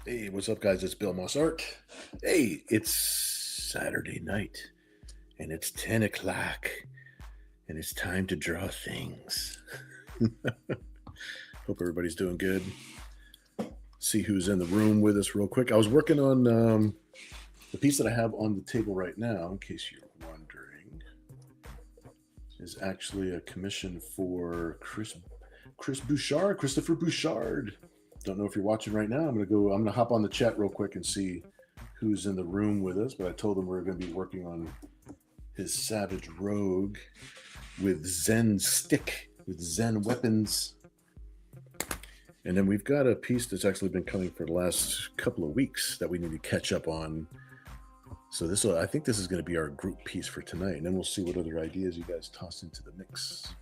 Hey, what's up, guys? It's Bill Mossart. Hey, it's Saturday night, and it's 10 o'clock, and it's time to draw things. Hope everybody's doing good. See who's in the room with us real quick. I was working on the piece that I have on the table right now, in case you're wondering, is actually a commission for Christopher Bouchard. Don't know if you're watching right now. I'm gonna hop on the chat real quick and see who's in the room with us. But I told him we are gonna be working on his Savage Rogue with Zen stick, with Zen weapons. And then we've got a piece that's actually been coming for the last couple of weeks that we need to catch up on. So I think this is going to be our group piece for tonight, and then we'll see what other ideas you guys toss into the mix.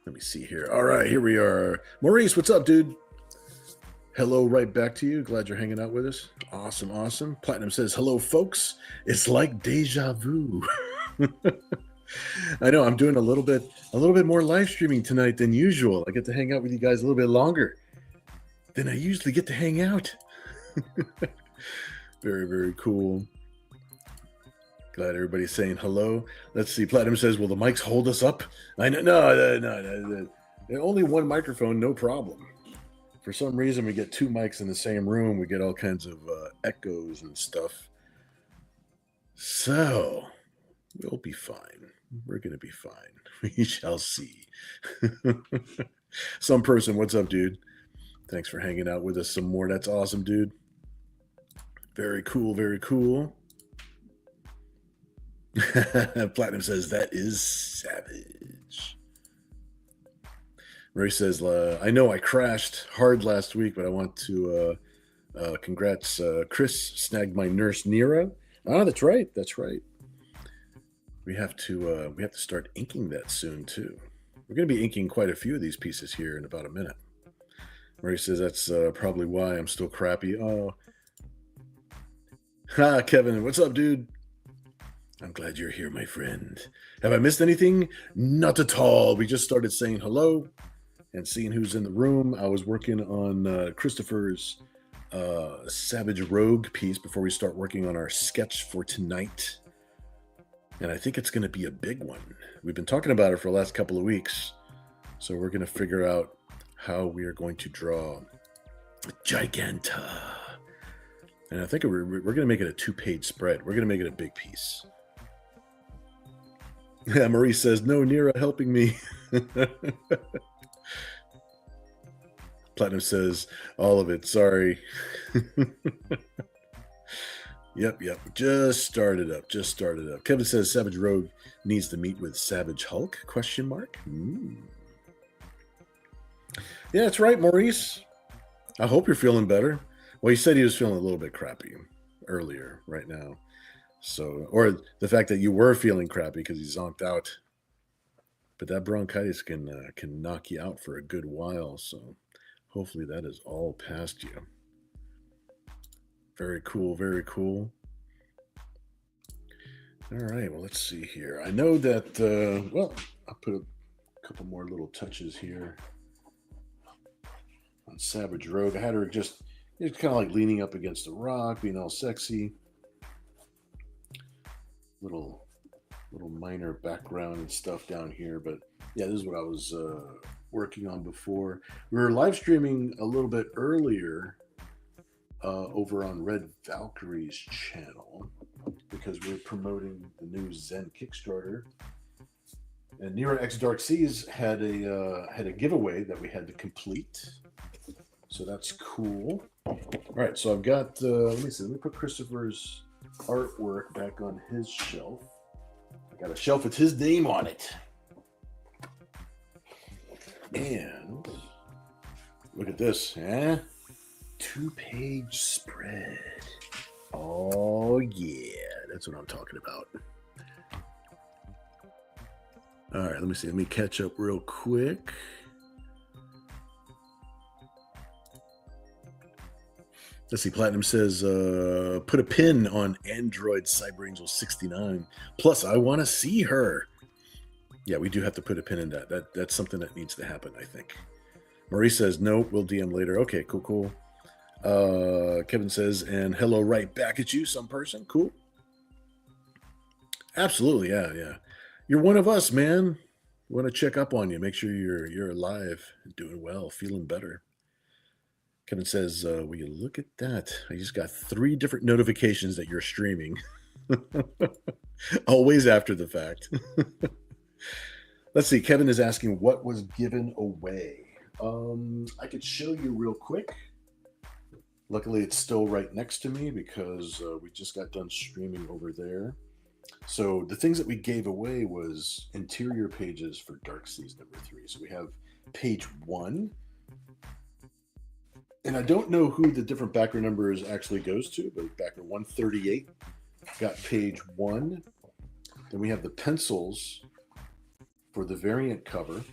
Let me see here. All right, here we are. Maurice, what's up, dude? Hello, right back to you. Glad you're hanging out with us. Awesome, awesome. Platinum says, hello, folks. It's like deja vu. I know I'm doing a little bit more live streaming tonight than usual. I get to hang out with you guys a little bit longer than I usually get to hang out. Very, very cool. Glad everybody's saying hello. Let's see. Platinum says, will the mics hold us up? I know. No. Only one microphone, no problem. For some reason, we get two mics in the same room. We get all kinds of echoes and stuff. So, we'll be fine. We're going to be fine. We shall see. Some person, what's up, dude? Thanks for hanging out with us some more. That's awesome, dude. Very cool, very cool. Platinum says, that is savage. Ray says, I know I crashed hard last week, but I want to congrats. Chris snagged my nurse Nira. Ah, that's right. That's right. We have to start inking that soon too. We're going to be inking quite a few of these pieces here in about a minute. Ray says that's probably why I'm still crappy. Oh, ha, Kevin, what's up, dude? I'm glad you're here, my friend. Have I missed anything? Not at all. We just started saying hello and seeing who's in the room. I was working on Christopher's Savage Rogue piece before we start working on our sketch for tonight. And I think it's going to be a big one. We've been talking about it for the last couple of weeks. So we're going to figure out how we are going to draw Giganta. And I think we're going to make it a 2-page spread. We're going to make it a big piece. Yeah, Marie says, no, Nira helping me. Platinum says, all of it, sorry. Yep. Just started up. Kevin says, Savage Rogue needs to meet with Savage Hulk, ? Yeah, that's right, Maurice. I hope you're feeling better. Well, he said he was feeling a little bit crappy earlier right now. So, or the fact that you were feeling crappy because he zonked out. But that bronchitis can knock you out for a good while. So hopefully that is all past you. Very cool, very cool. All right, well, let's see here. I know that, I'll put a couple more little touches here on Savage Rogue. I had her just kind of like leaning up against a rock, being all sexy. Little minor background and stuff down here, but yeah, this is what I was working on before. We were live streaming a little bit earlier over on Red Valkyrie's channel because we're promoting the new Zen Kickstarter. And Nira X Dark Seas had a giveaway that we had to complete, so that's cool. All right, so I've got let me put Christopher's artwork back on his shelf. I got a shelf with his name on it. And look at this, 2-page spread. Oh yeah, that's what I'm talking about. All right, let me see. Let me catch up real quick. Let's see. Platinum says, put a pin on Android Cyber Angel 69. Plus, I want to see her. Yeah, we do have to put a pin in that. That's something that needs to happen, I think. Maurice says, no, we'll DM later. Okay, cool. Kevin says, and hello right back at you, some person. Cool. Absolutely, yeah. You're one of us, man. We want to check up on you, make sure you're alive, doing well, feeling better. Kevin says, will you look at that? I just got 3 different notifications that you're streaming. Always after the fact. Let's see. Kevin is asking what was given away. I could show you real quick. Luckily, it's still right next to me because we just got done streaming over there. So the things that we gave away was interior pages for Dark Seas number 3. So we have page 1. And I don't know who the different backer numbers actually goes to, but backer 138 got page 1. Then we have the pencils for the variant cover.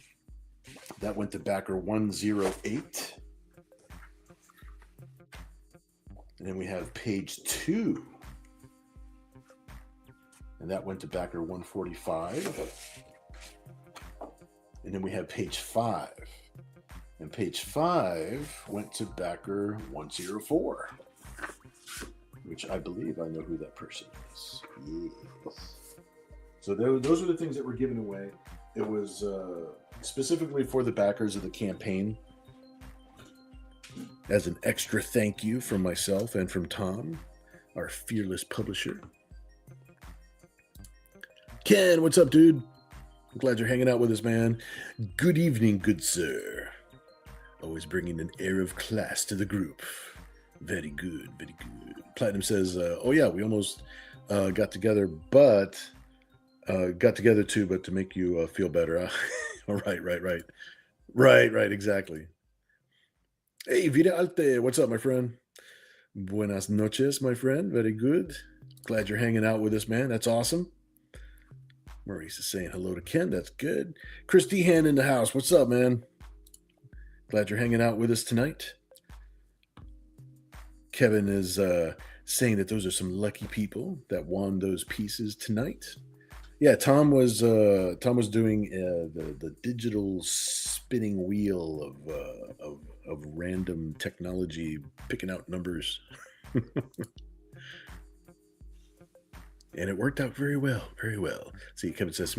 That went to backer 108. And then we have page 2. And that went to backer 145. And then we have page 5. And page 5 went to backer 104. Which I believe I know who that person is. Yes. So those are the things that were given away. It was specifically for the backers of the campaign. As an extra thank you from myself and from Tom, our fearless publisher. Ken, what's up, dude? I'm glad you're hanging out with us, man. Good evening, good sir. Always bringing an air of class to the group. Very good, very good. Platinum says, oh yeah, we almost got together, but got together too, but to make you feel better. Right, exactly. Hey, Vida Alte, what's up, my friend? Buenas noches, my friend. Very good. Glad you're hanging out with us, man. That's awesome. Maurice is saying hello to Ken. That's good. Chris Dehan in the house. What's up, man? Glad you're hanging out with us tonight. Kevin is saying that those are some lucky people that won those pieces tonight. Yeah, Tom was doing the digital spinning wheel of random technology, picking out numbers, and it worked out very well, very well. See, Kevin says,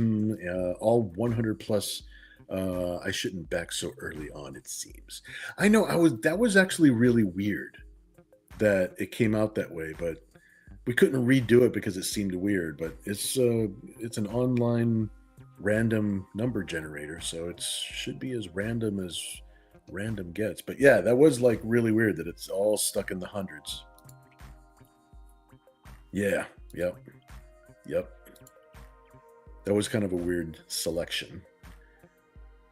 all 100 plus. I shouldn't back so early on. It seems. I know. That was actually really weird that it came out that way, but we couldn't redo it because it seemed weird. But it's an online random number generator, so it should be as random gets. But yeah, that was like really weird that it's all stuck in the hundreds. Yeah, yep. That was kind of a weird selection.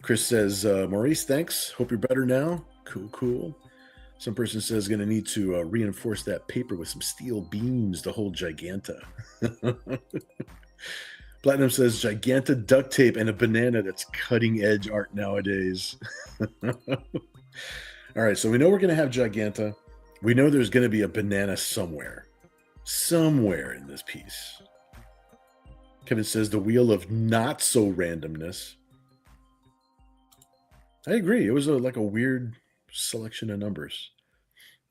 Chris says, Maurice, thanks. Hope you're better now. Cool. Some person says going to need to reinforce that paper with some steel beams to hold Giganta. Platinum says Giganta duct tape and a banana. That's cutting edge art nowadays. All right, so we know we're going to have Giganta. We know there's going to be a banana somewhere in this piece. Kevin says the wheel of not so randomness. I agree. It was like a weird selection of numbers.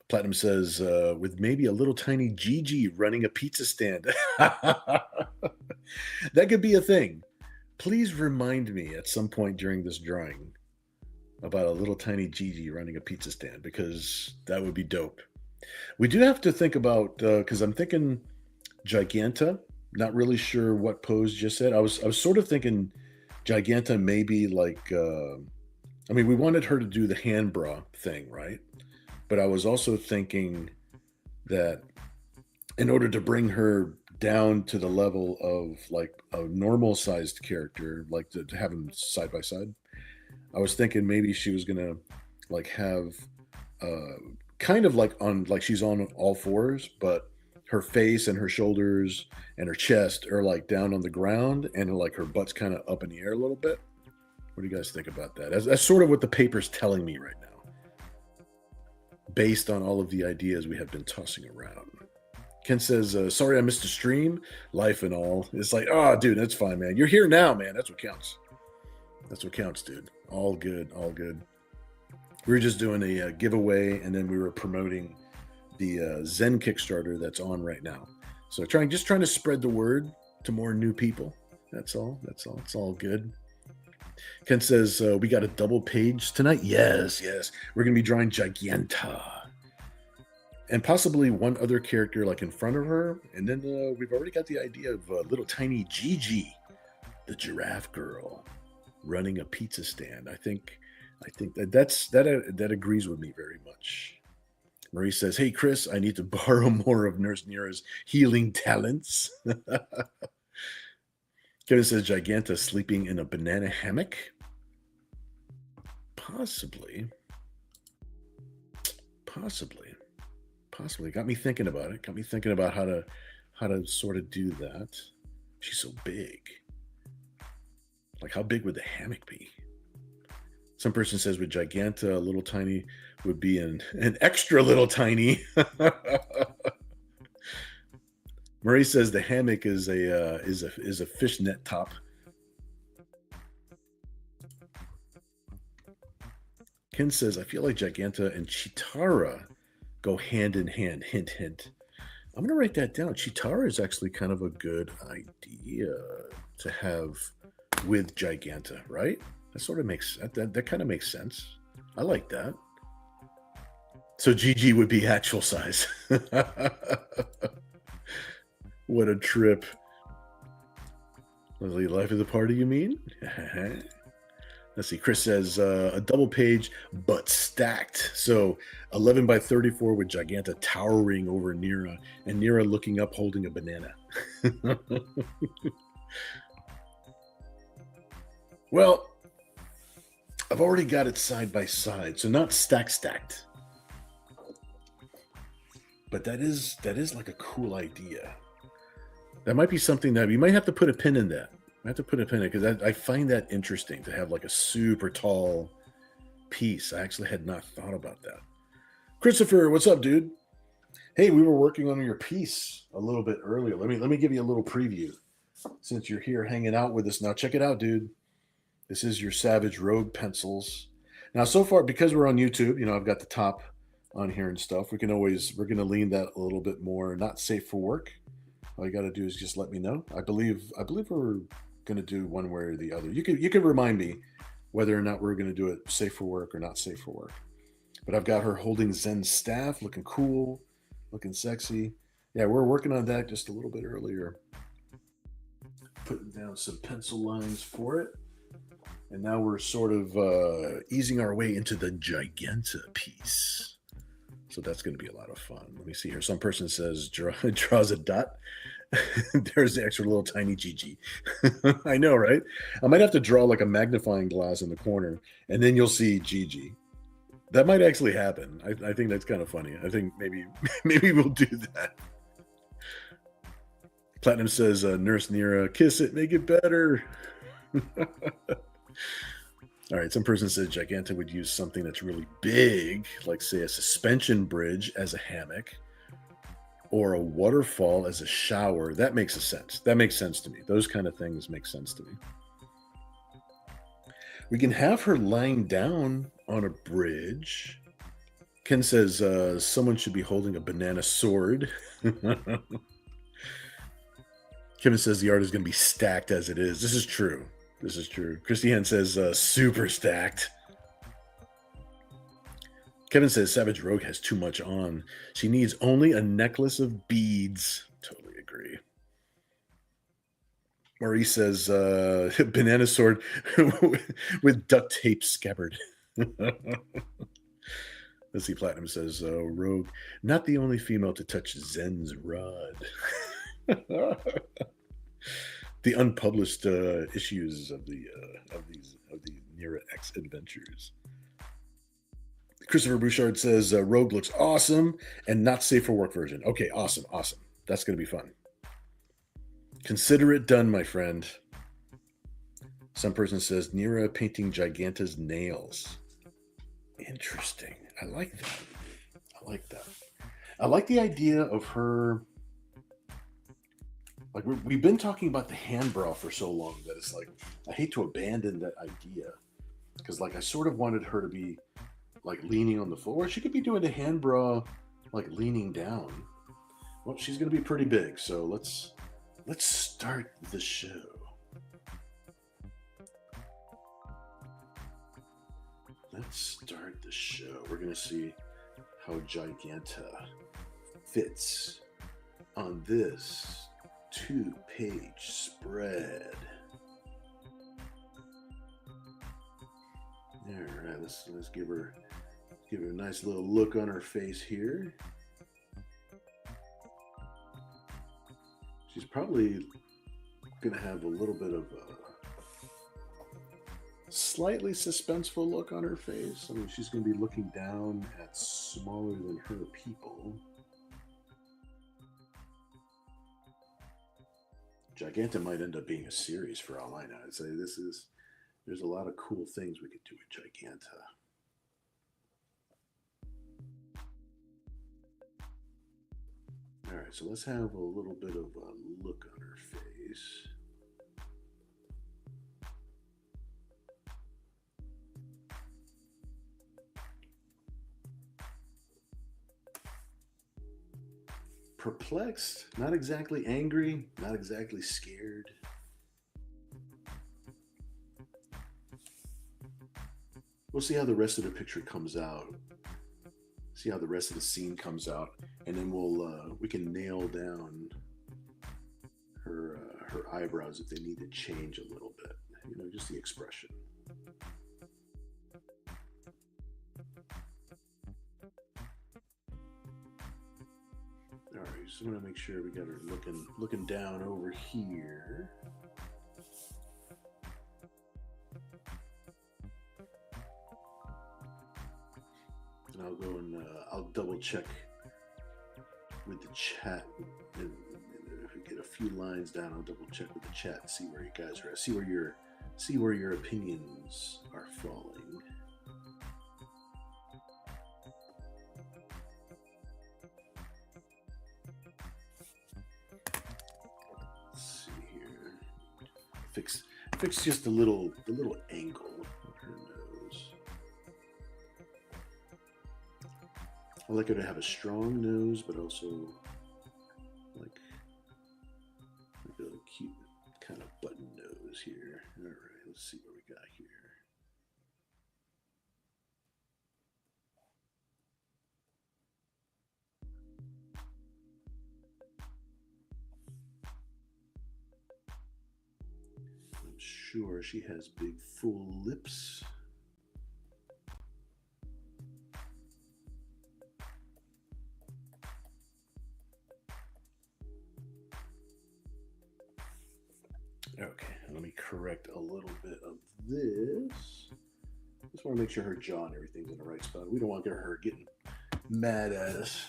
Platinum says, with maybe a little tiny Gigi running a pizza stand. That could be a thing. Please remind me at some point during this drawing about a little tiny Gigi running a pizza stand, because that would be dope. We do have to think about, because I'm thinking Giganta. Not really sure what pose just said. I was sort of thinking Giganta maybe like... we wanted her to do the hand bra thing, right? But I was also thinking that in order to bring her down to the level of like a normal sized character, like to have them side by side, I was thinking maybe she was gonna like have kind of like she's on all fours, but her face and her shoulders and her chest are like down on the ground, and like her butt's kind of up in the air a little bit. What do you guys think about that? That's sort of what the paper's telling me right now, based on all of the ideas we have been tossing around. Ken says, sorry I missed the stream, life and all. It's like, oh, dude, that's fine, man. You're here now, man. That's what counts. That's what counts, dude. All good. We were just doing a giveaway, and then we were promoting the Zen Kickstarter that's on right now. So trying to spread the word to more new people. That's all. It's all good. Ken says we got a double page tonight. Yes. We're gonna be drawing Giganta, and possibly one other character like in front of her, and then we've already got the idea of little tiny Gigi, the giraffe girl, running a pizza stand. I think that agrees with me very much. Marie says, "Hey Chris, I need to borrow more of Nurse Nira's healing talents." Kevin says, "Giganta sleeping in a banana hammock." Possibly. Got me thinking about it. Got me thinking about how to sort of do that. She's so big. Like, how big would the hammock be? Some person says with Giganta, a little tiny would be an extra little tiny. Marie says the hammock is a fishnet top. Ken says, I feel like Giganta and Chitara go hand in hand. Hint, hint. I'm going to write that down. Chitara is actually kind of a good idea to have with Giganta, right? That sort of makes that kind of makes sense. I like that. So Gigi would be actual size. What a trip. Leslie, life of the party, you mean? Let's see. Chris says a double page, but stacked. So 11 by 34 with Giganta towering over Nira, and Nira looking up holding a banana. Well, I've already got it side by side, so not stacked. But that is like a cool idea. That might be something that you might have to put a pin in that. I have to put a pin in it because I find that interesting to have like a super tall piece. I actually had not thought about that. Christopher, what's up, dude? Hey, we were working on your piece a little bit earlier. Let me give you a little preview since you're here hanging out with us now. Check it out, dude. This is your Savage Rogue pencils. Now, so far, because we're on YouTube, I've got the top on here and stuff. We're going to lean that a little bit more. Not safe for work. All you got to do is just let me know. I believe we're going to do one way or the other. You can remind me whether or not we're going to do it safe for work or not safe for work. But I've got her holding Zen's staff, looking cool, looking sexy. Yeah, we're working on that just a little bit earlier. Putting down some pencil lines for it. And now we're sort of easing our way into the Giganta piece. So that's going to be a lot of fun. Let me see here. Some person says draws a dot. There's the extra little tiny Gigi. I know, right? I might have to draw like a magnifying glass in the corner, and then you'll see Gigi. That might actually happen. I think that's kind of funny. I think maybe we'll do that. Platinum says, Nurse Nira, kiss it, make it better. All right, some person says Giganta would use something that's really big, like say a suspension bridge as a hammock, or a waterfall as a shower. That makes sense. That makes sense to me. Those kind of things make sense to me. We can have her lying down on a bridge. Ken says someone should be holding a banana sword. Kevin says the art is going to be stacked as it is. This is true. Christy Ann says super stacked. Kevin says Savage Rogue has too much on. She needs only a necklace of beads. Totally agree. Maurice says banana sword with duct tape scabbard. Let's see. Platinum says Rogue, not the only female to touch Zen's rod. The unpublished issues of the Nira X adventures. Christopher Bouchard says Rogue looks awesome and not safe for work version. Okay, awesome. That's going to be fun. Consider it done, my friend. Some person says Nira painting Giganta's nails. Interesting. I like that. I like the idea of her. Like we've been talking about the handbrow for so long that it's like I hate to abandon that idea because like I sort of wanted her to be like leaning on the floor. She could be doing the hand bra like leaning down. Well, she's gonna be pretty big, so let's start the show. Let's start the show. We're gonna see how Giganta fits on this 2-page spread. All right, let's give her a nice little look on her face here. She's probably gonna have a little bit of a slightly suspenseful look on her face. I mean, she's gonna be looking down at smaller than her people. Giganta might end up being a series for all I know. I'd say there's a lot of cool things we could do with Giganta. All right, so let's have a little bit of a look on her face. Perplexed, not exactly angry, not exactly scared. We'll see how the rest of the picture comes out. See how the rest of the scene comes out, and then we can nail down her eyebrows if they need to change a little bit. You know, just the expression. All right, just want to make sure we got her looking down over here. And I'll go and I'll double check with the chat. And if we get a few lines down, I'll double check with the chat and see where you guys are at. See where your opinions are falling. Let's see here. Fix just the little angle of her nose. I like her to have a strong nose, but also like a cute kind of button nose here. All right, let's see what we got here. I'm sure she has big full lips. Okay, let me correct a little bit of this. Just want to make sure her jaw and everything's in the right spot. We don't want her getting mad at us.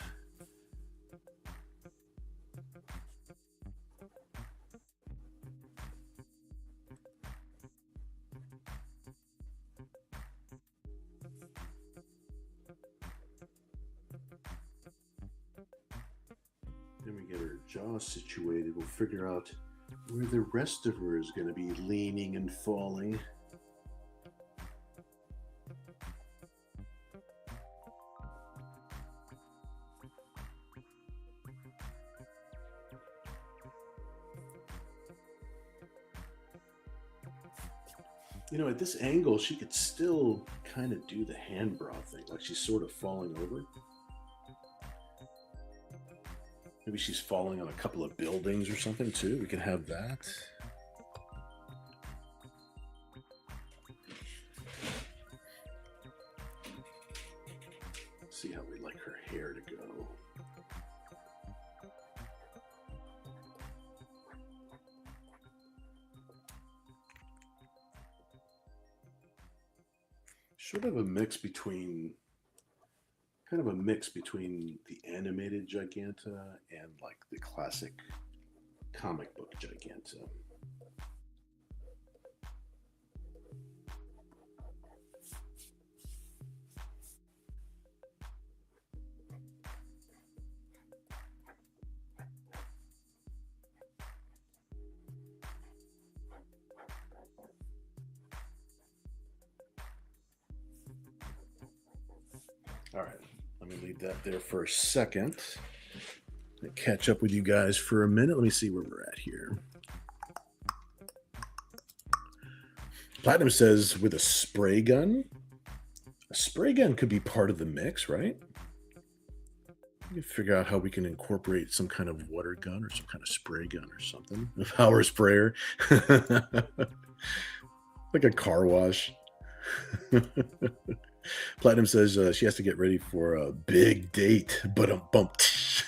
Then we get her jaw situated. We'll figure out where the rest of her is going to be leaning and falling. You know, at this angle, she could still kind of do the hand bra thing, like she's sort of falling over. Maybe she's falling on a couple of buildings or something too. We can have that. See how we like her hair to go. Sort of a mix between kind of a mix between the animated Giganta and like the classic comic book Giganta. All right, let me leave that there for a second. Catch up with you guys for a minute. Let me see where we're at here. Platinum says with a spray gun. A spray gun could be part of the mix, right? We can figure out how we can incorporate some kind of water gun or some kind of spray gun or something. A power sprayer. Like a car wash. Platinum says she has to get ready for a big date, but I'm bumped.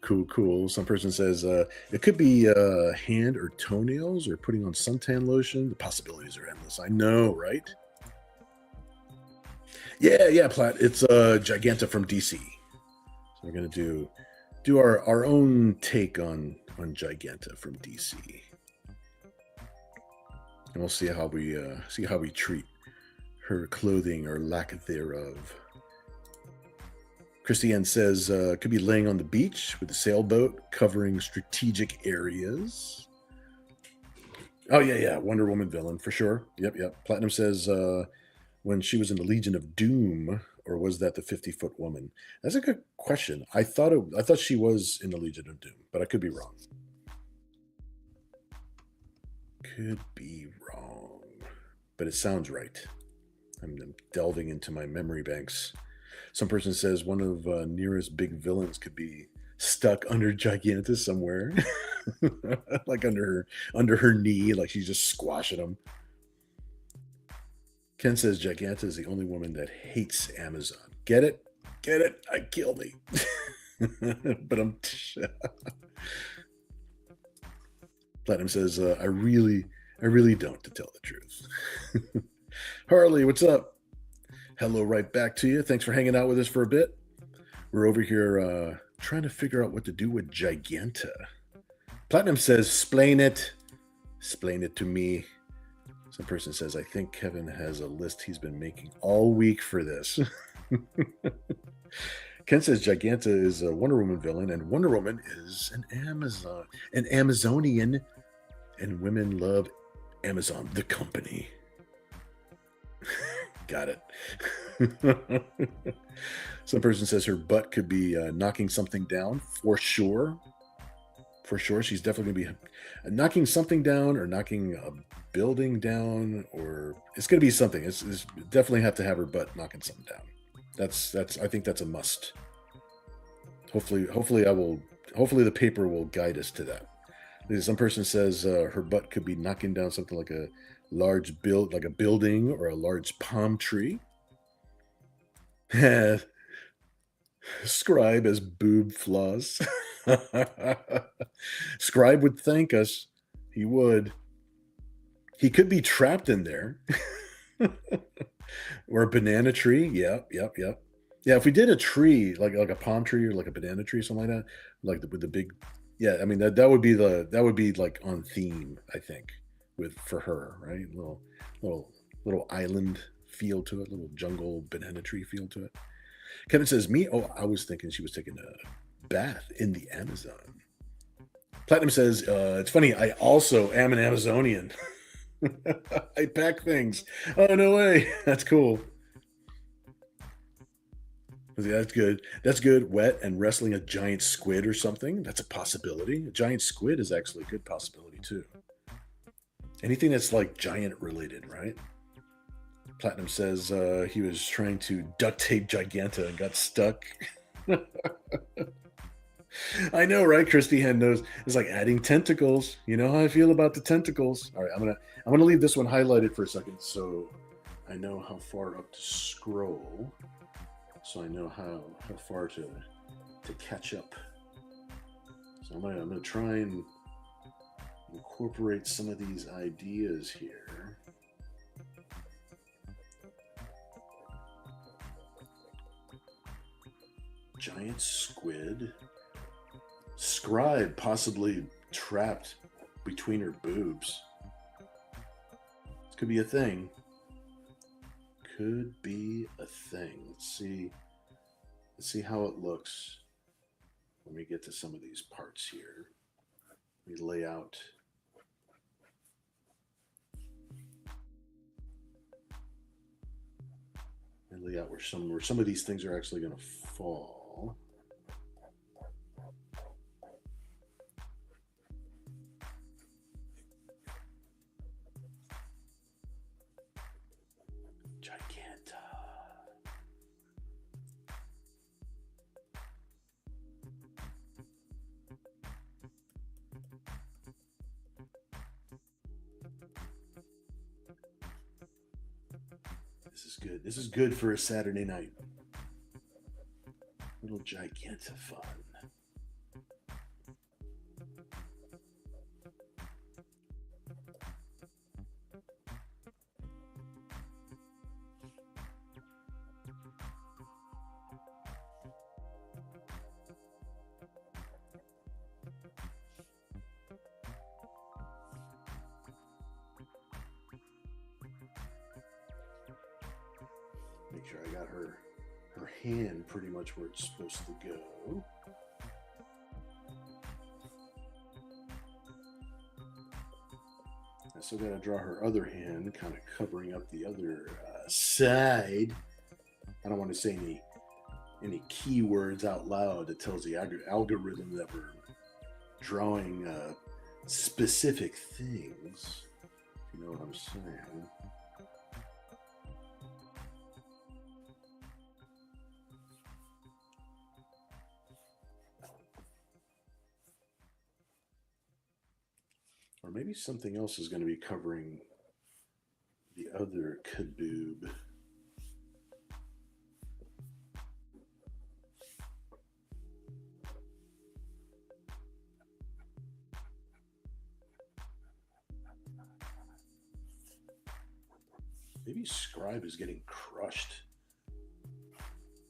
Cool. Some person says it could be hand or toenails or putting on suntan lotion. The possibilities are endless. I know, right? Yeah, Plat. It's Giganta from DC. So we're gonna do our own take on Giganta from DC, and we'll see how we treat her clothing or lack thereof. Christiane says, could be laying on the beach with a sailboat covering strategic areas. Oh, yeah. Wonder Woman villain for sure. Yep. Platinum says, when she was in the Legion of Doom, or was that the 50-foot woman? That's a good question. I thought she was in the Legion of Doom, but I could be wrong. Could be wrong. But it sounds right. I'm delving into my memory banks. Some person says one of Nearest big villains could be stuck under Giganta somewhere, like under her knee, like she's just squashing him. Ken says Giganta is the only woman that hates Amazon. Get it? I kill me. But I'm. Platinum says I really don't, to tell the truth. Harley, what's up? Hello, right back to you. Thanks for hanging out with us for a bit. We're over here trying to figure out what to do with Giganta. Platinum says, "Splain it. Explain it to me." Some person says, "I think Kevin has a list he's been making all week for this." Ken says Giganta is a Wonder Woman villain, and Wonder Woman is an Amazonian, and women love Amazon, the company. Got it. Some person says her butt could be knocking something down. For sure. She's definitely going to be knocking something down or knocking a building down, or it's going to be something. It's definitely have to have her butt knocking something down. That's I think that's a must. Hopefully the paper will guide us to that. Some person says her butt could be knocking down something like a large building or a large palm tree. Scribe as boob flaws. Scribe would thank us. He would. He could be trapped in there. Or a banana tree. Yep. Yeah, if we did a tree, like a palm tree or like a banana tree, something like that, with the big, yeah, I mean that would be like on theme, I think, for her, right? Little island feel to it, little jungle banana tree feel to it. Kevin says, "Me? Oh, I was thinking she was taking a bath in the Amazon." Platinum says, "It's funny. I also am an Amazonian. I pack things. Oh, no way. That's cool." That's good. That's good. Wet and wrestling a giant squid or something. That's a possibility. A giant squid is actually a good possibility too. Anything that's like giant related, right? Platinum says he was trying to duct tape Giganta and got stuck. I know, right? Christy Hen knows. It's like adding tentacles. You know how I feel about the tentacles. All right, I'm gonna leave this one highlighted for a second, so I know how far up to scroll. So I know how far to catch up. So I'm gonna try and incorporate some of these ideas here. Giant squid. Scribe possibly trapped between her boobs. This could be a thing. Could be a thing. Let's see how it looks when we get to some of these parts here. We lay out out where some of these things are actually going to fall. Giganta. This is good. This is good for a Saturday night. Little Giganta fun. Make sure I got her hand pretty much where it's supposed to go. I still got to draw her other hand, kind of covering up the other side. I don't want to say any keywords out loud that tells the algorithm that we're drawing specific things. If you know what I'm saying. Or maybe something else is going to be covering the other kaboob. Maybe Scribe is getting crushed.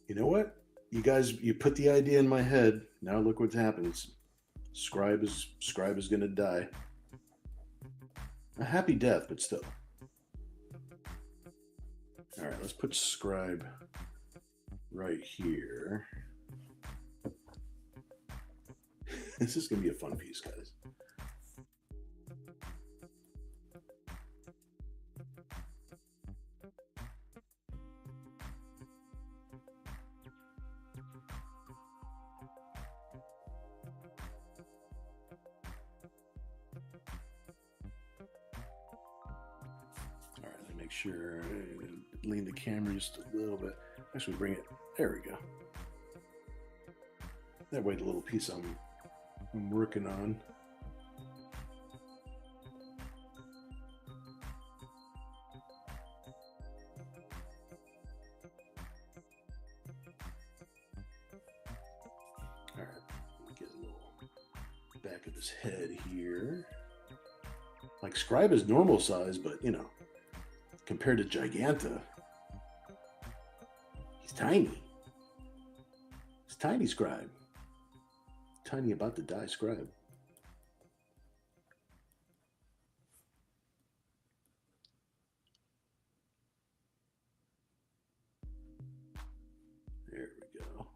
You know what? You guys, you put the idea in my head. Now look what happens. Scribe is going to die. A happy death, but still. All right, let's put Scribe right here. This is going to be a fun piece, guys. Make sure I lean the camera just a little bit. Actually, bring it. There we go. That way, the little piece I'm working on. All right, get a little back of his head here. Like Scribe is normal size, but you know. Compared to Giganta, he's tiny. He's tiny Scribe. Tiny about to die Scribe. There we go.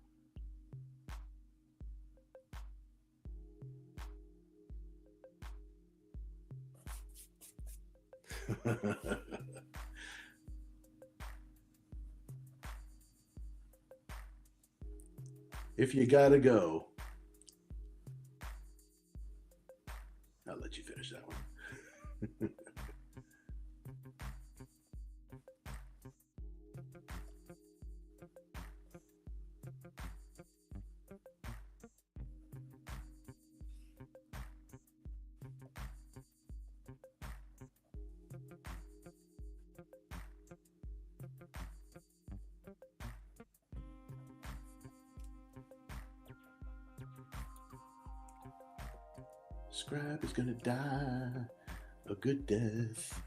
If you gotta go, I'll let you finish that one. Scribe is gonna die a good death.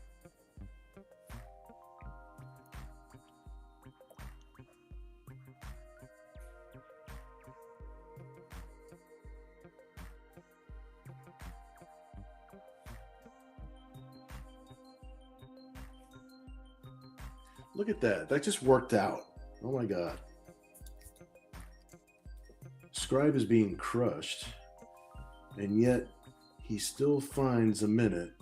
Look at that. That just worked out. Oh my God. Scribe is being crushed, and yet he still finds a minute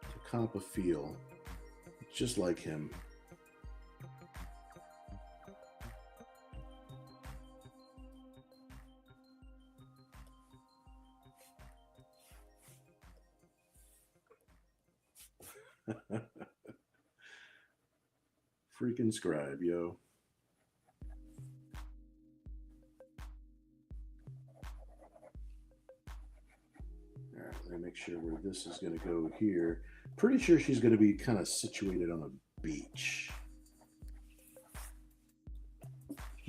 to cop a feel just like him. Freaking scribe, yo. All right, let me make sure where this is going to go here. Pretty sure she's going to be kind of situated on a beach.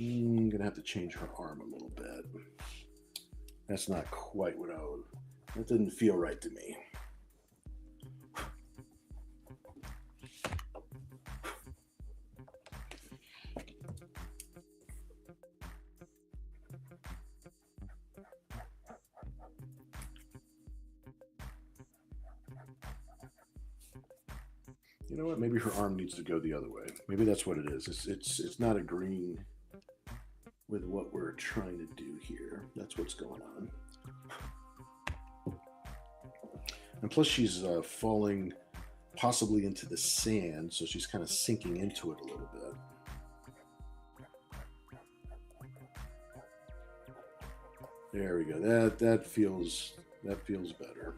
I'm going to have to change her arm a little bit. That's not quite what I would. That didn't feel right to me. You know what? Maybe her arm needs to go the other way. Maybe that's what it is. It's not agreeing with what we're trying to do here. That's what's going on. And plus, she's falling possibly into the sand, so she's kind of sinking into it a little bit. There we go. That feels better.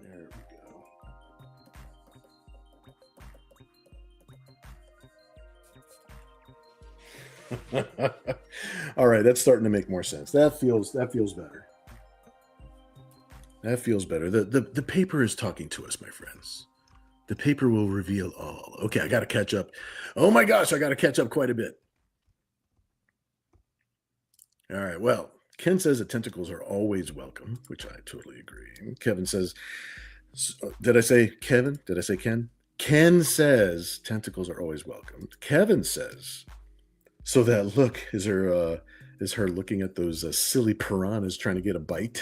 There we go. All right, that's starting to make more sense. That feels better. That feels better. The paper is talking to us, my friends. The paper will reveal all. Okay, I got to catch up. Oh my gosh, I got to catch up quite a bit. All right, well, Ken says that tentacles are always welcome, which I totally agree. Kevin says, did I say Kevin? Did I say Ken? Ken says tentacles are always welcome. Kevin says, so that look is her looking at those silly piranhas trying to get a bite.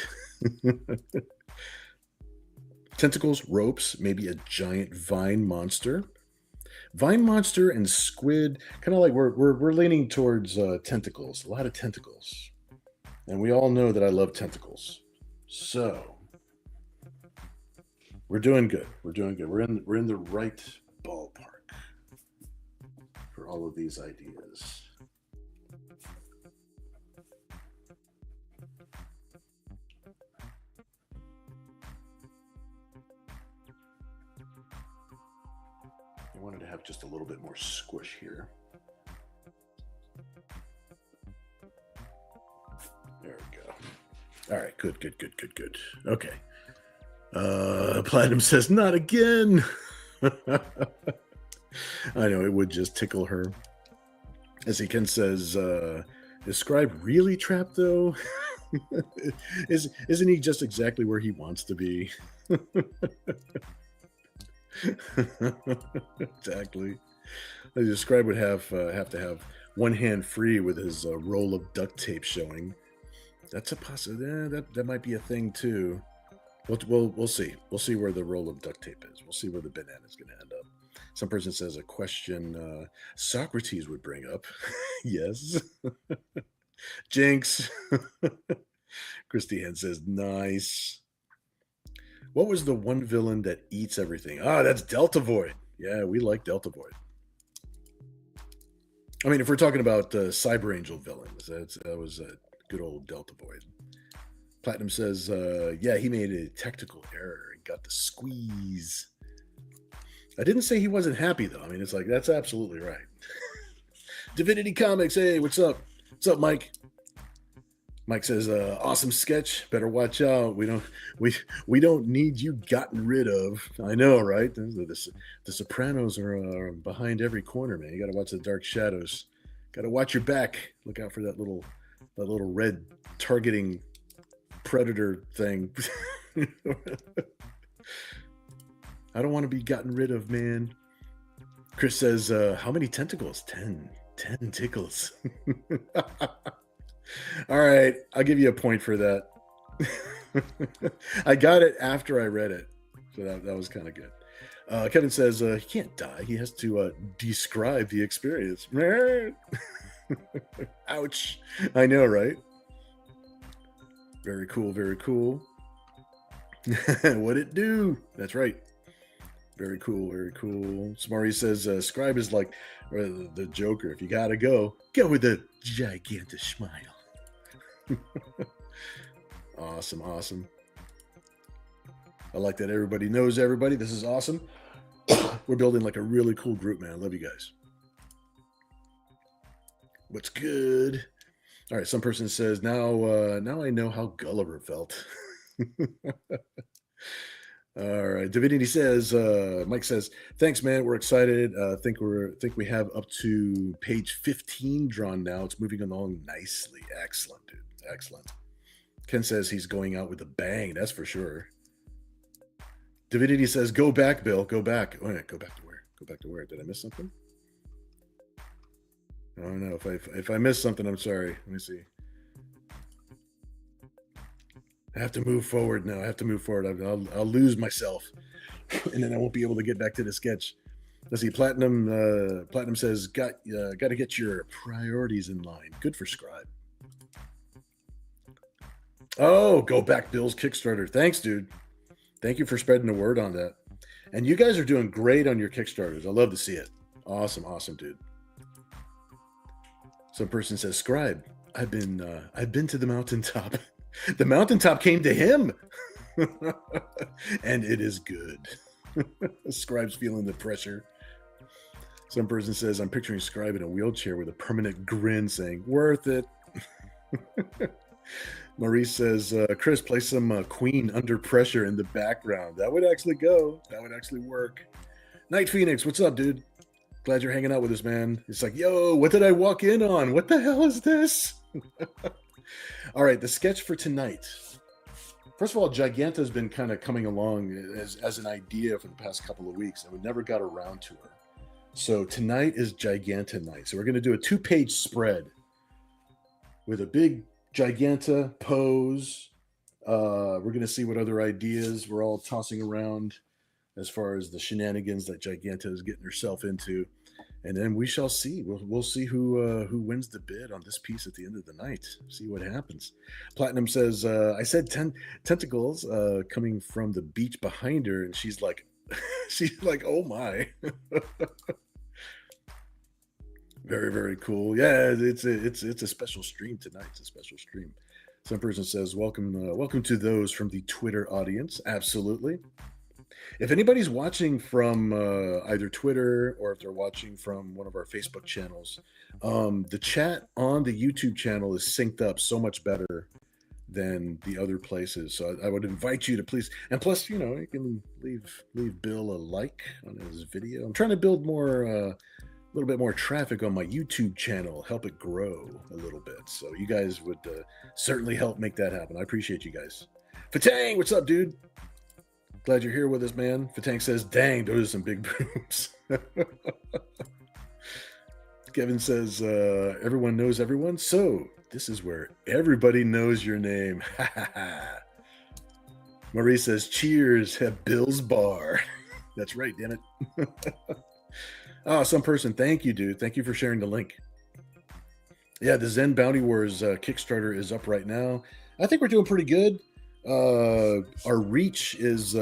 Tentacles, ropes, maybe a giant vine monster. Vine monster and squid, kind of like we're leaning towards tentacles. A lot of tentacles, and we all know that I love tentacles. So we're doing good. We're doing good. We're in the right ballpark for all of these ideas. I wanted to have just a little bit more squish here. There we go. All right, good. Okay. Platinum says, not again. I know, it would just tickle her. As he Ken says, is Scribe really trapped though? Isn't he just exactly where he wants to be? Exactly. The Scribe would have to have one hand free with his roll of duct tape showing. That's a possibility. That might be a thing too. We'll see. We'll see where the roll of duct tape is. We'll see where the banana is going to end up. Some person says a question Socrates would bring up. Yes. Jinx. Christy Hen says, nice. What was the one villain that eats everything? That's Delta Void. Yeah, we like Delta Void. I mean, if we're talking about Cyber Angel villains, that was a good old Delta Void. Platinum says, yeah, he made a technical error and got the squeeze. I didn't say he wasn't happy, though. I mean, it's like, that's absolutely right. Divinity Comics, hey, what's up? What's up, Mike? Mike says, awesome sketch. Better watch out. We don't need you gotten rid of. I know, right? The Sopranos are behind every corner, man. You got to watch the dark shadows. Got to watch your back. Look out for that little red targeting predator thing. I don't want to be gotten rid of, man. Chris says, how many tentacles? 10 tickles. All right, I'll give you a point for that. I got it after I read it, so that was kind of good. Kevin says he can't die. He has to describe the experience. Ouch. I know, right? Very cool, very cool. What'd it do? That's right. Very cool, very cool. Smari says, Scribe is like the Joker. If you gotta go with a gigantic smile. Awesome, awesome. I like that everybody knows everybody. This is awesome. We're building like a really cool group, man. I love you guys. What's good? All right, some person says, now I know how Gulliver felt. All right, Divinity says, Mike says, thanks, man. We're excited. Think we have up to page 15 drawn now. It's moving along nicely. Excellent, dude. Excellent. Ken says he's going out with a bang. That's for sure. Divinity says, go back, Bill. Go back. Oh, yeah, go back to where? Go back to where? Did I miss something? I don't know. If I missed something, I'm sorry. Let me see. I have to move forward now. I have to move forward. I'll lose myself, and then I won't be able to get back to the sketch. Let's see. Platinum says, got to get your priorities in line. Good for Scribe. Oh, go back, Bill's Kickstarter. Thanks, dude. Thank you for spreading the word on that. And you guys are doing great on your Kickstarters. I love to see it. Awesome, awesome, dude. Some person says, Scribe, I've been to the mountaintop. The mountaintop came to him. And it is good. Scribe's feeling the pressure. Some person says, I'm picturing Scribe in a wheelchair with a permanent grin saying, worth it. Maurice says, Chris, play some Queen Under Pressure in the background. That would actually go. That would actually work. Night Phoenix, what's up, dude? Glad you're hanging out with us, man. It's like, yo, what did I walk in on? What the hell is this? All right, the sketch for tonight. First of all, Giganta has been kind of coming along as an idea for the past couple of weeks, and we never got around to her. So tonight is Giganta night. So we're going to do a 2-page spread with a big Giganta pose. We're going to see what other ideas we're all tossing around as far as the shenanigans that Giganta is getting herself into. And then we shall see. We'll see who wins the bid on this piece at the end of the night. See what happens. Platinum says, I said tentacles coming from the beach behind her, and she's like, oh my. Very, very cool. Yeah, it's a special stream tonight. It's a special stream. Some person says, welcome to those from the Twitter audience. Absolutely. If anybody's watching from either Twitter or if they're watching from one of our Facebook channels, the chat on the YouTube channel is synced up so much better than the other places. So I would invite you to please, and plus, you can leave Bill a like on his video. I'm trying to build a little bit more traffic on my YouTube channel, help it grow a little bit. So you guys would certainly help make that happen. I appreciate you guys. Fatang, what's up, dude? Glad you're here with us, man. Fatang says, dang, those are some big boobs. Kevin says, everyone knows everyone. So this is where everybody knows your name. Marie says, cheers at Bill's Bar. That's right, damn it. Oh, some person. Thank you, dude. Thank you for sharing the link. Yeah, the Zen Bounty Wars Kickstarter is up right now. I think we're doing pretty good. Our reach is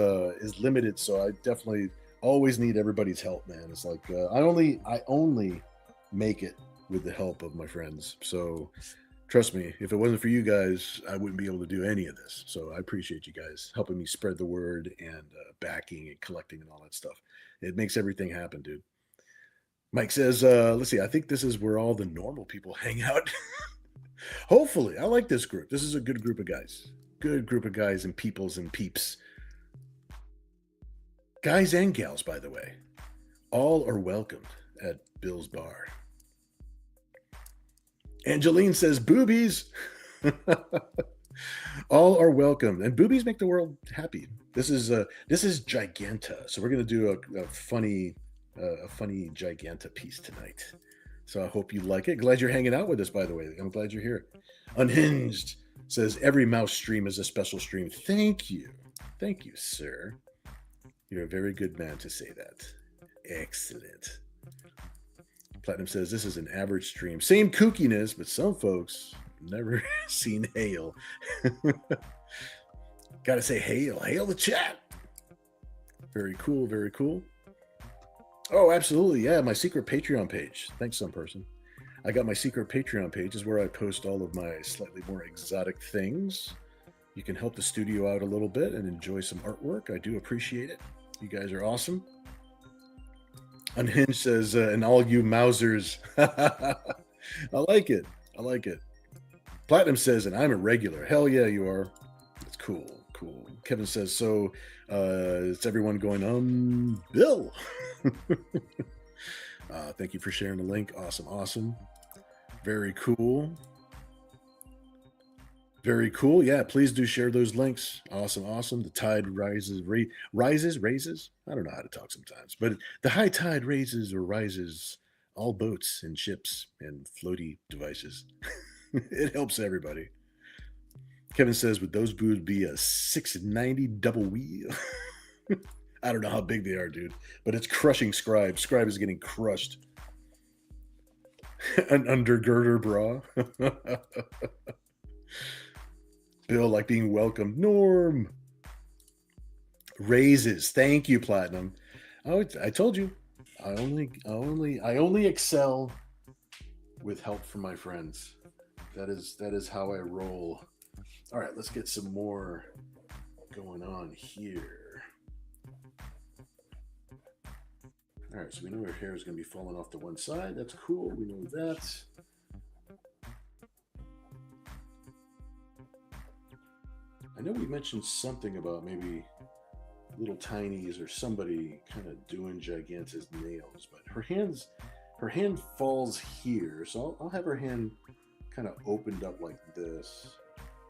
limited, so I definitely always need everybody's help, man. It's like I only make it with the help of my friends. So trust me, if it wasn't for you guys, I wouldn't be able to do any of this. So I appreciate you guys helping me spread the word and backing and collecting and all that stuff. It makes everything happen, dude. Mike says, let's see, I think this is where all the normal people hang out. Hopefully. I like this group. This is a good group of guys. Good group of guys and peoples and peeps. Guys and gals, by the way. All are welcomed at Bill's Bar. Angeline says, boobies. All are welcome. And boobies make the world happy. This is Giganta. So we're going to do a funny Giganta piece tonight. So I hope you like it. Glad you're hanging out with us, by the way. I'm glad you're here. Unhinged says, every mouse stream is a special stream. Thank you. Thank you, sir. You're a very good man to say that. Excellent. Platinum says, this is an average stream. Same kookiness, but some folks never seen hail. Gotta say hail. Hail the chat. Very cool. Very cool. Oh, absolutely. Yeah, my secret Patreon page. Thanks, some person. I got my secret Patreon page is where I post all of my slightly more exotic things. You can help the studio out a little bit and enjoy some artwork. I do appreciate it. You guys are awesome. Unhinged says, and all you Mausers. I like it. I like it. Platinum says, and I'm a regular. Hell yeah, you are. That's cool. Cool. Kevin says, so it's everyone going, Bill. Thank you for sharing the link. Awesome. Awesome. Very cool. Very cool. Yeah, please do share those links. Awesome, awesome. The tide rises, raises. I don't know how to talk sometimes, but the high tide raises or rises all boats and ships and floaty devices. It helps everybody. Kevin says, would those boots be a 690 double wheel? I don't know how big they are, dude, but it's crushing Scribe. Scribe is getting crushed. An undergirder bra. Bill, like being welcomed. Norm. Raises. Thank you, Platinum. Oh, I told you. I only excel with help from my friends. That is how I roll. All right, let's get some more going on here. All right, so we know her hair is going to be falling off to one side. That's cool. We know that. I know we mentioned something about maybe little tinies or somebody kind of doing Giganta's nails, but her hand falls here, so I'll have her hand kind of opened up like this,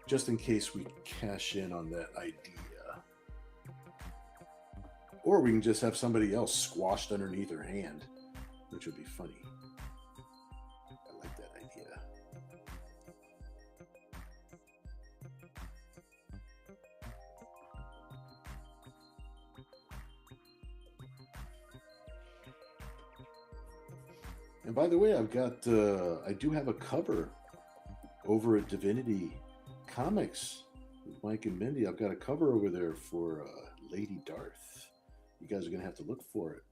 just in case we cash in on that idea. Or we can just have somebody else squashed underneath her hand, which would be funny. I like that idea. And by the way, I do have a cover over at Divinity Comics with Mike and Mindy. I've got a cover over there for Lady Darth. You guys are gonna have to look for it.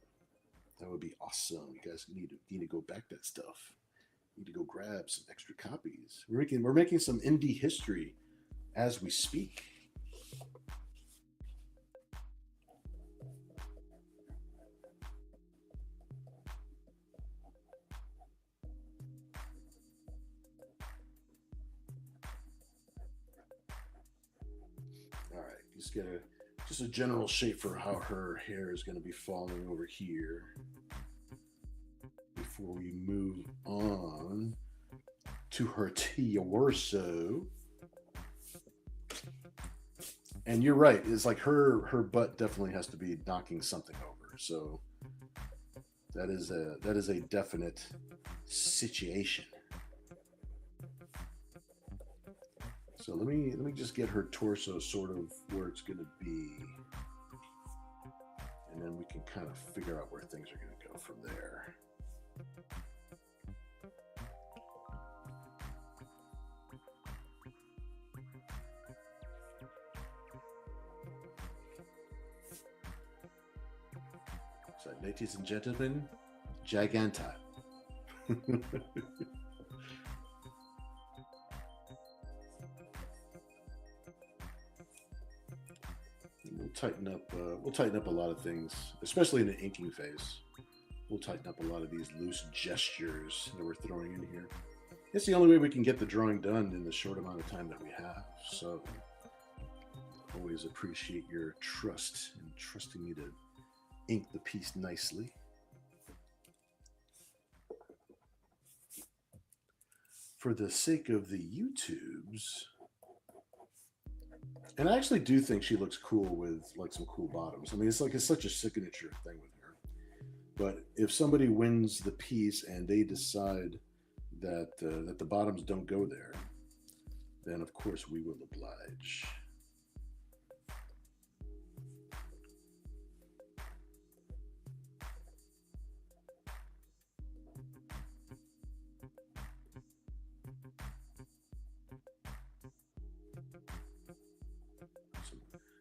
That would be awesome. You guys need to go back that stuff. Need to go grab some extra copies. We're making some indie history as we speak. All right, just a general shape for how her hair is going to be falling over here before we move on to her torso. And you're right, it's like her butt definitely has to be knocking something over. So that is a definite situation. So let me just get her torso sort of where it's going to be, and then we can kind of figure out where things are going to go from there. So, ladies and gentlemen, Giganta. We'll tighten up a lot of things, especially in the inking phase. We'll tighten up a lot of these loose gestures that we're throwing in here. It's the only way we can get the drawing done in the short amount of time that we have. So always appreciate your trust and trusting me to ink the piece nicely. For the sake of the YouTubes, and I actually do think she looks cool with like some cool bottoms. I mean, it's such a signature thing with her. But if somebody wins the piece and they decide that that the bottoms don't go there, then of course we will oblige.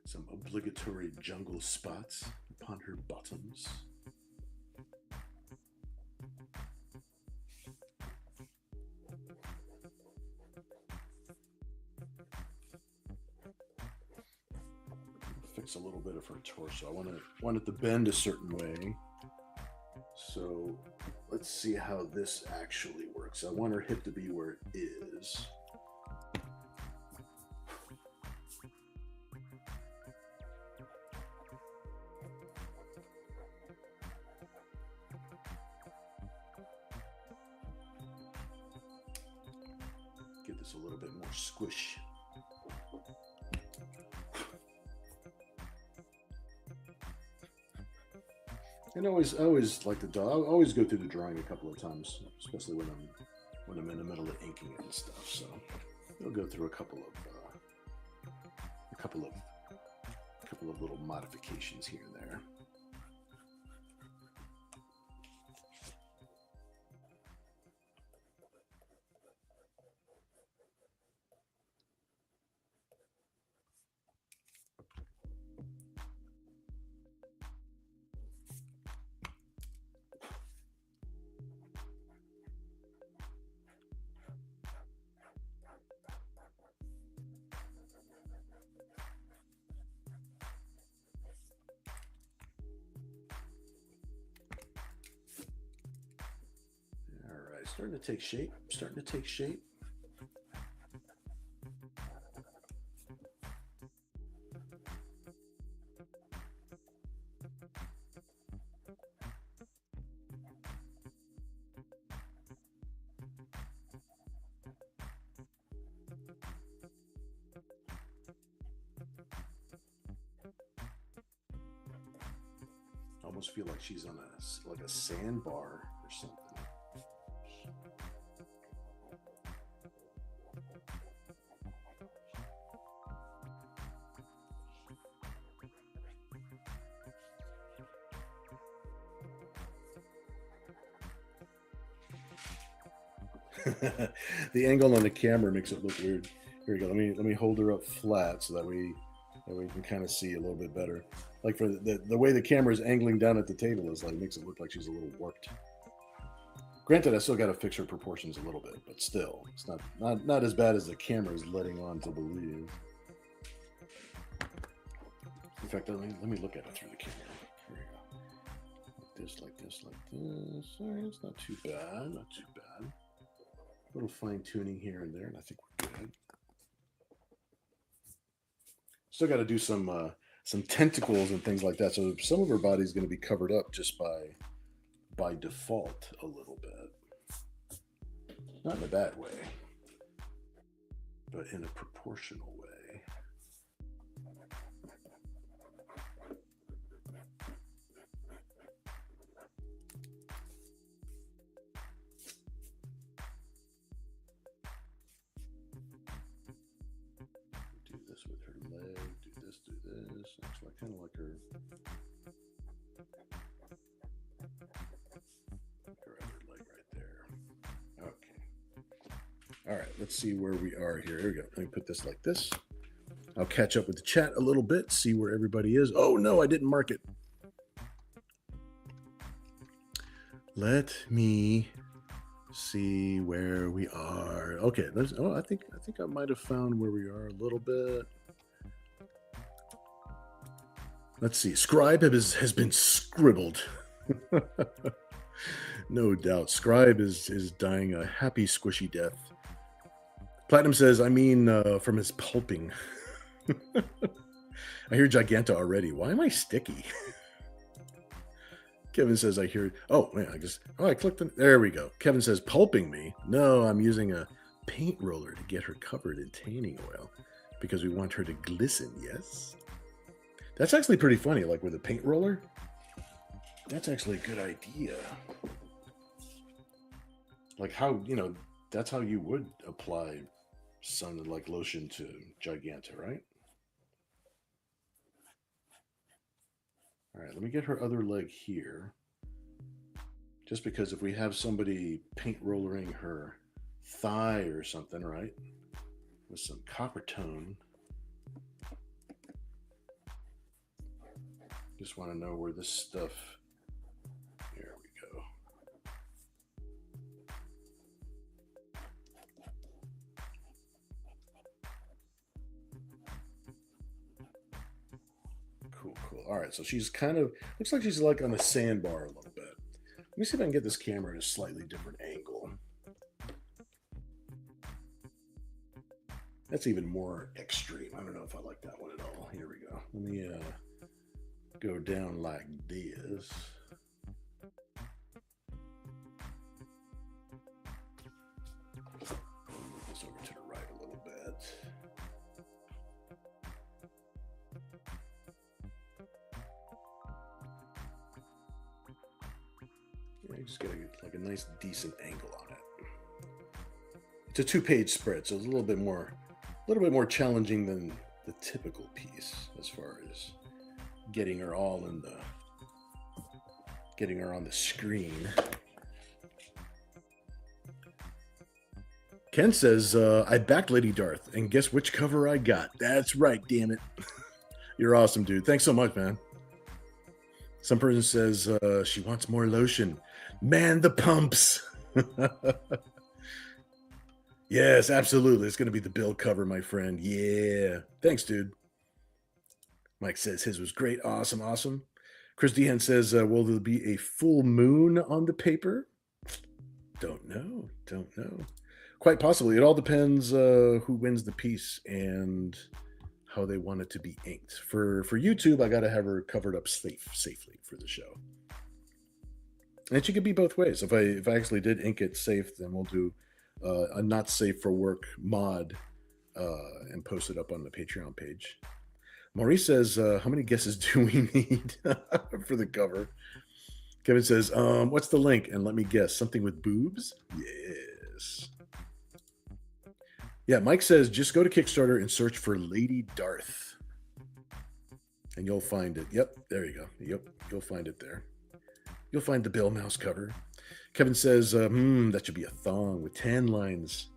Some obligatory jungle spots upon her bottoms. Fix a little bit of her torso. I want it to bend a certain way. So let's see how this actually works. I want her hip to be where it is. Get this a little bit more squish. And I always like to draw. I always go through the drawing a couple of times, especially when I'm in the middle of inking it and stuff. So I'll go through a couple of little modifications here and there. Starting to take shape. Starting to take shape. Almost feel like she's on a sandbar or something. The angle on the camera makes it look weird. Here we go. Let me hold her up flat so that we can kind of see a little bit better. Like for the way the camera is angling down at the table is like makes it look like she's a little warped. Granted, I still got to fix her proportions a little bit, but still, it's not as bad as the camera is letting on to believe. In fact, let me look at it through the camera. Here we go. Like this, like this, like this. All right, it's not too bad. Not too bad. A little fine tuning here and there, and I think we're good. Still got to do some tentacles and things like that. So some of her body is going to be covered up just by default a little bit. Not in a bad way, but in a proportional way. Do this with her leg, do this. Actually, I kind of like her other leg right there. Okay. All right, let's see where we are here. Here we go. Let me put this like this. I'll catch up with the chat a little bit, see where everybody is. Oh, no, I didn't mark it. Let me see where we are. Okay, I think I might have found where we are a little bit. Let's see. Scribe has been scribbled. No doubt. Scribe is dying a happy, squishy death. Platinum says, I mean, from his pulping. I hear Giganta already. Why am I sticky? Kevin says, I hear. Oh, man, I clicked on. There we go. Kevin says, pulping me? No, I'm using a paint roller to get her covered in tanning oil because we want her to glisten, yes? That's actually pretty funny, like with a paint roller. That's actually a good idea. Like how, that's how you would apply sun-like lotion to Giganta, right? All right, let me get her other leg here. Just because if we have somebody paint rollering her thigh or something, right? With some copper tone. Just want to know where this stuff. Here we go. Cool, cool. All right, so she's kind of looks like she's like on the sandbar a little bit. Let me see if I can get this camera at a slightly different angle. That's even more extreme. I don't know if I like that one at all. Here we go. Let me go down like this. Move this over to the right a little bit. Yeah, you just gotta get like a nice decent angle on it. It's a 2-page spread, so it's a little bit more challenging than the typical piece as far as getting her on the screen. Ken says, I backed Lady Darth, and guess which cover I got? That's right, damn it. You're awesome, dude. Thanks so much, man. Some person says she wants more lotion. Man, the pumps. Yes, absolutely. It's going to be the Bill cover, my friend. Yeah. Thanks, dude. Mike says his was great. Awesome, awesome. Chris Dehan says, will there be a full moon on the paper? Don't know. Quite possibly. It all depends who wins the piece and how they want it to be inked. For YouTube, I got to have her covered up safely for the show. And she could be both ways. If I actually did ink it safe, then we'll do a not safe for work mod and post it up on the Patreon page. Maurice says, how many guesses do we need for the cover? Kevin says, what's the link? And let me guess, something with boobs? Yes. Yeah, Mike says, just go to Kickstarter and search for Lady Darth. And you'll find it. Yep, there you go. Yep, you'll find it there. You'll find the Bill Mouse cover. Kevin says, that should be a thong with tan lines.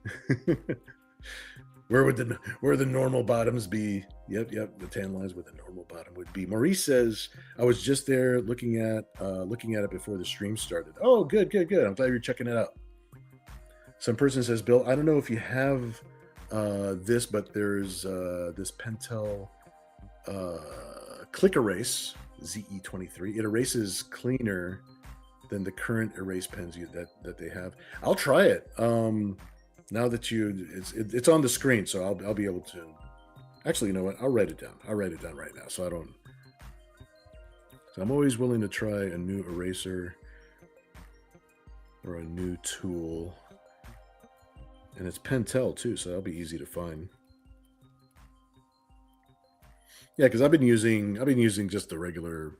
Where would the normal bottoms be? Yep, the tan lines where the normal bottom would be. Maurice says, I was just there looking at it before the stream started. Oh, good. I'm glad you're checking it out. Some person says, Bill, I don't know if you have this, but there's this Pentel Click Erase ZE23. It erases cleaner than the current erase pens that they have. I'll try it. Now that it's on the screen, so I'll be able to. Actually, you know what? I'll write it down. I'll write it down right now, so I don't. So I'm always willing to try a new eraser or a new tool, and it's Pentel too, so that'll be easy to find. Yeah, because I've been using just the regular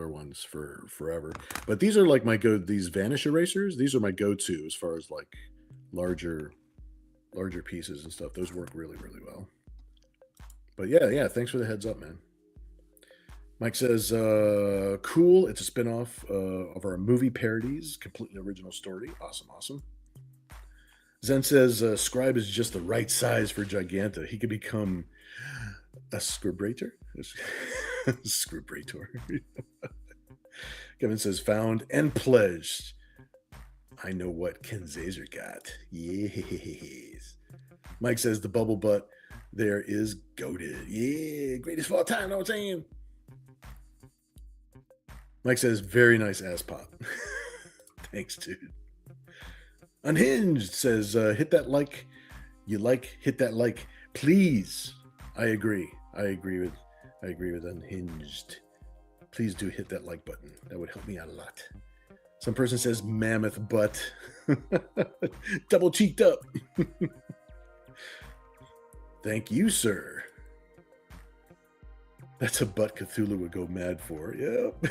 ones for forever. But these are like these vanish erasers. These are my go-to as far as like larger pieces and stuff. Those work really, really well. But yeah, thanks for the heads up, man. Mike says, cool. It's a spinoff of our movie parodies, completely original story. Awesome. Zen says, Scribe is just the right size for Giganta. He could become a scribrator? Scribrator. Kevin says, found and pledged. I know what Ken Zazer got. Yes. Mike says, the bubble butt there is goated. Yeah, greatest of all time, know what I'm saying? Mike says, very nice ass pop. Thanks, dude. Unhinged says, hit that like. Hit that like, please. I agree with Unhinged. Please do hit that like button. That would help me out a lot. Some person says mammoth butt. Double cheeked up. Thank you, sir. That's a butt Cthulhu would go mad for. Yep.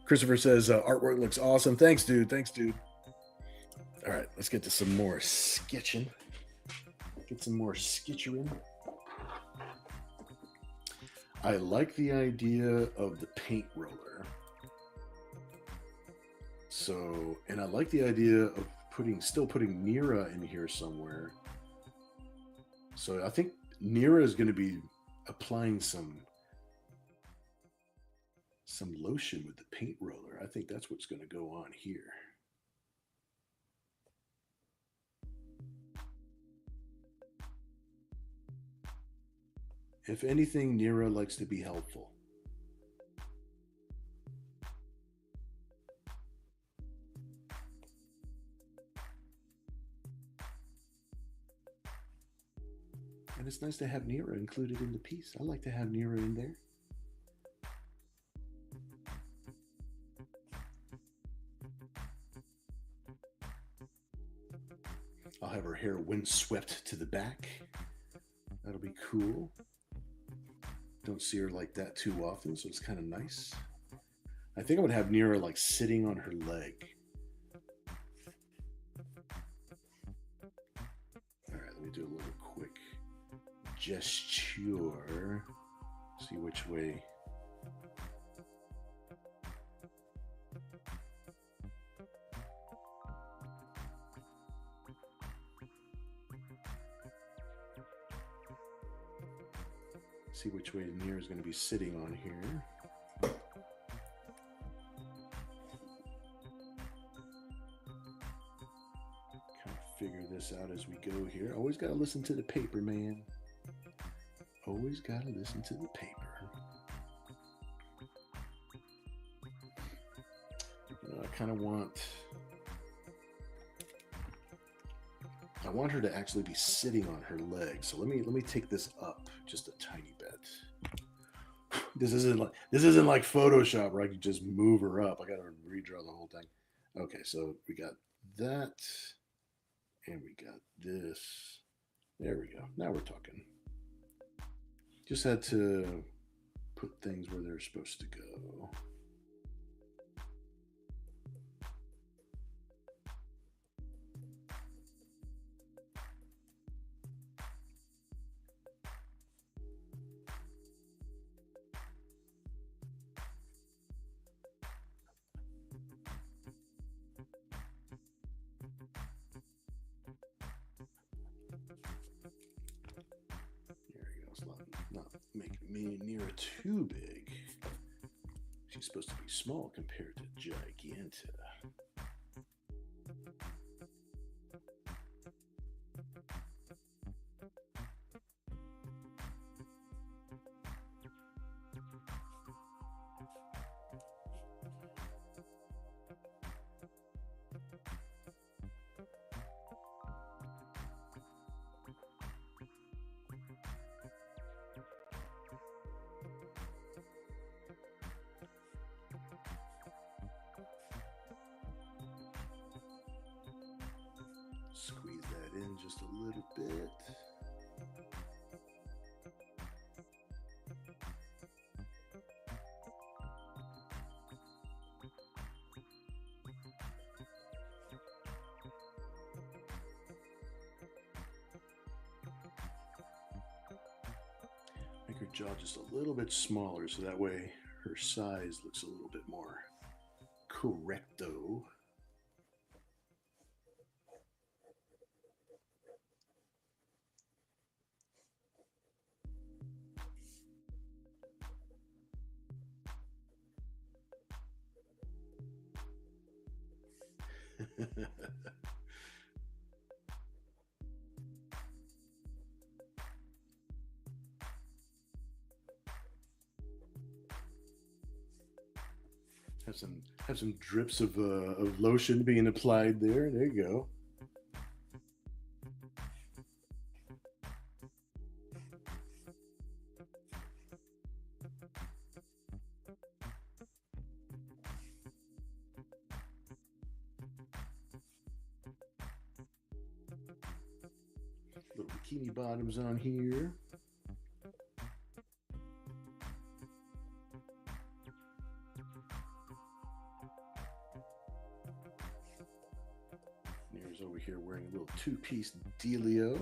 Christopher says artwork looks awesome. Thanks, dude. All right, let's get to some more sketching. Get some more sketchering. I like the idea of the paint roller. So, and I like the idea of still putting Nira in here somewhere. So I think Nira is going to be applying some some lotion with the paint roller. I think that's what's going to go on here. If anything, Nira likes to be helpful. And it's nice to have Nira included in the piece. I like to have Nira in there. I'll have her hair windswept to the back. That'll be cool. Don't see her like that too often, so it's kind of nice. I think I would have Nira like sitting on her leg. All right, let me do a little quick gesture. See which way. See which way Nira is going to be sitting on here. Kind of figure this out as we go here. Always got to listen to the paper, man. Always got to listen to the paper. You know, I kind of want her to actually be sitting on her legs. So let me take this up just a tiny bit. This isn't like Photoshop where I can just move her up. I got to redraw the whole thing. Okay, so we got that, and we got this. There we go. Now we're talking. Just had to put things where they're supposed to go. Not making me Nira too big. She's supposed to be small compared to Giganta. Squeeze that in just a little bit. Make her jaw just a little bit smaller so that way her size looks a little bit more correcto. Have some drips of lotion being applied there. There you go. Little bikini bottoms on here. Nira's over here wearing a little two-piece dealio.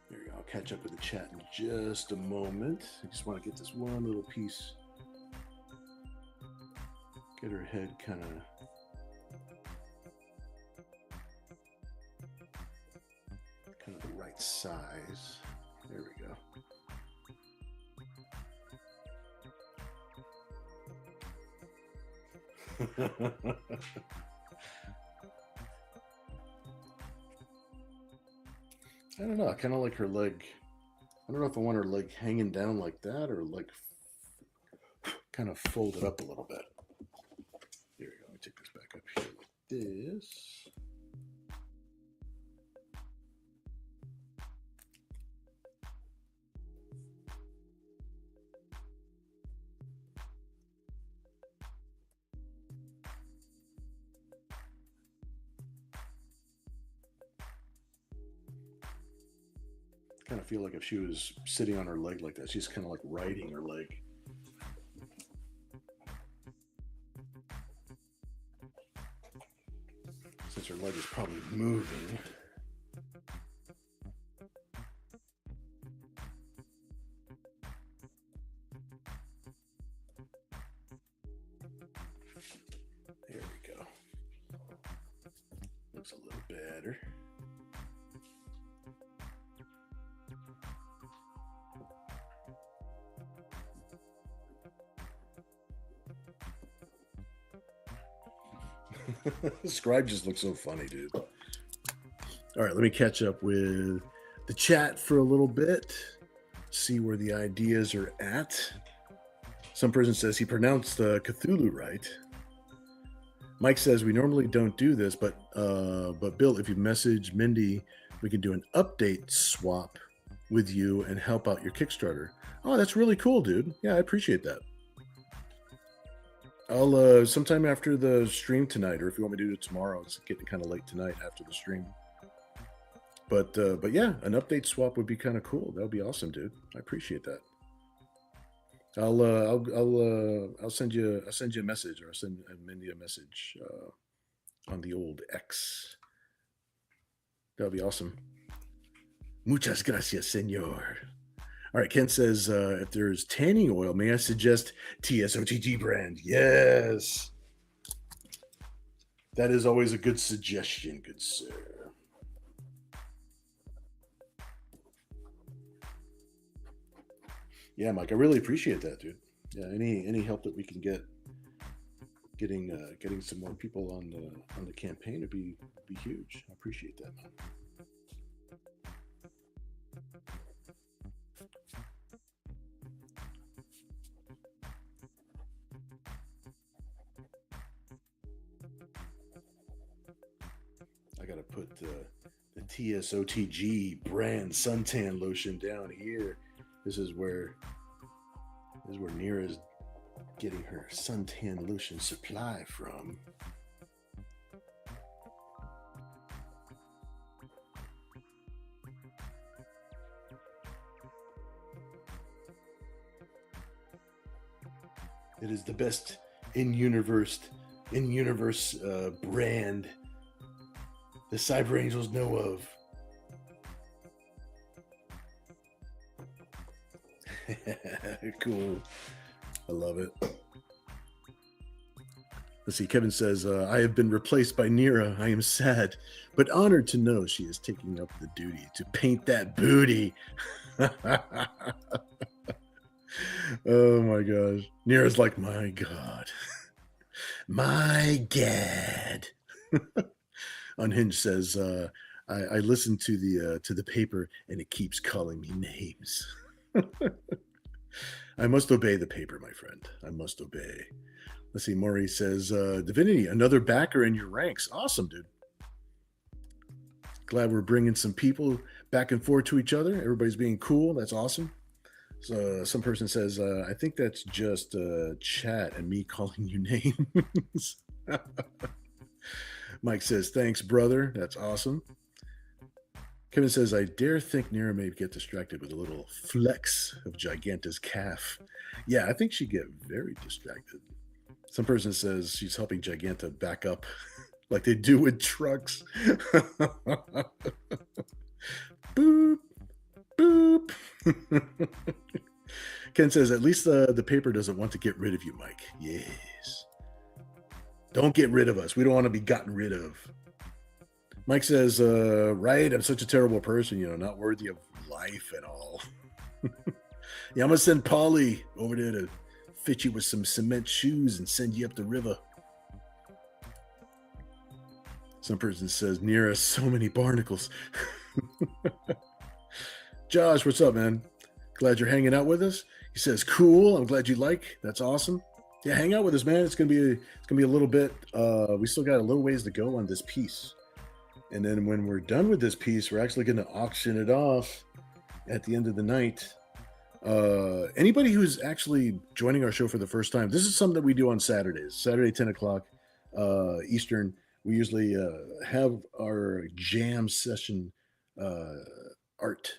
There you go. I'll catch up with the chat in just a moment. I just want to get this one little piece. Get her head kind of size. There we go. I don't know. I kind of like her leg. I don't know if I want her leg hanging down like that or like kind of folded up a little bit. There we go. Let me take this back up here like this. Kind of feel like if she was sitting on her leg like that, she's kind of like riding her leg. Since her leg is probably moving. There we go. Looks a little better. Scribe just looks so funny, dude. All right, let me catch up with the chat for a little bit, see where the ideas are at. Some person says he pronounced Cthulhu right. Mike says we normally don't do this, but Bill, if you message Mindy, we can do an update swap with you and help out your Kickstarter. Oh, that's really cool, dude. Yeah, I appreciate that. I'll sometime after the stream tonight, or if you want me to do it tomorrow, it's getting kind of late tonight after the stream. But yeah, an update swap would be kind of cool. That would be awesome, dude. I appreciate that. I'll send you a message, or I'll send Mindy a message on the old X. That would be awesome. Muchas gracias, senor. All right, Ken says, if there's tanning oil, may I suggest TSOTG brand? Yes. That is always a good suggestion, good sir. Yeah, Mike, I really appreciate that, dude. Yeah, any help that we can get getting some more people on the campaign would be huge. I appreciate that, man. I gotta put the TSOTG brand suntan lotion down here. This is where Nira's getting her suntan lotion supply from. It is the best in-universe brand the Cyber Angels know of. Cool. I love it. Let's see. Kevin says, I have been replaced by Nira. I am sad, but honored to know she is taking up the duty to paint that booty. Oh my gosh. Nira's like, my God. My Gad. Unhinged says, I listen to the paper and it keeps calling me names. I must obey the paper, my friend. I must obey. Let's see. Maury says, Divinity, another backer in your ranks. Awesome, dude. Glad we're bringing some people back and forth to each other. Everybody's being cool. That's awesome. So some person says, I think that's just chat and me calling you names. Mike says, thanks, brother. That's awesome. Kevin says, I dare think Nira may get distracted with a little flex of Giganta's calf. Yeah, I think she'd get very distracted. Some person says she's helping Giganta back up like they do with trucks. Boop, boop. Ken says, at least the paper doesn't want to get rid of you, Mike. Yes. Don't get rid of us. We don't want to be gotten rid of. Mike says, right, I'm such a terrible person, not worthy of life and all. Yeah, I'm gonna send Polly over there to fit you with some cement shoes and send you up the river. Some person says, near us, so many barnacles. Josh, what's up, man? Glad you're hanging out with us. He says, cool. I'm glad you like. That's awesome. Yeah, hang out with us, man. It's gonna be a little bit. We still got a little ways to go on this piece, and then when we're done with this piece, we're actually going to auction it off at the end of the night. Anybody who's actually joining our show for the first time, this is something that we do on Saturdays. Saturday, 10 o'clock Eastern. We usually have our jam session, art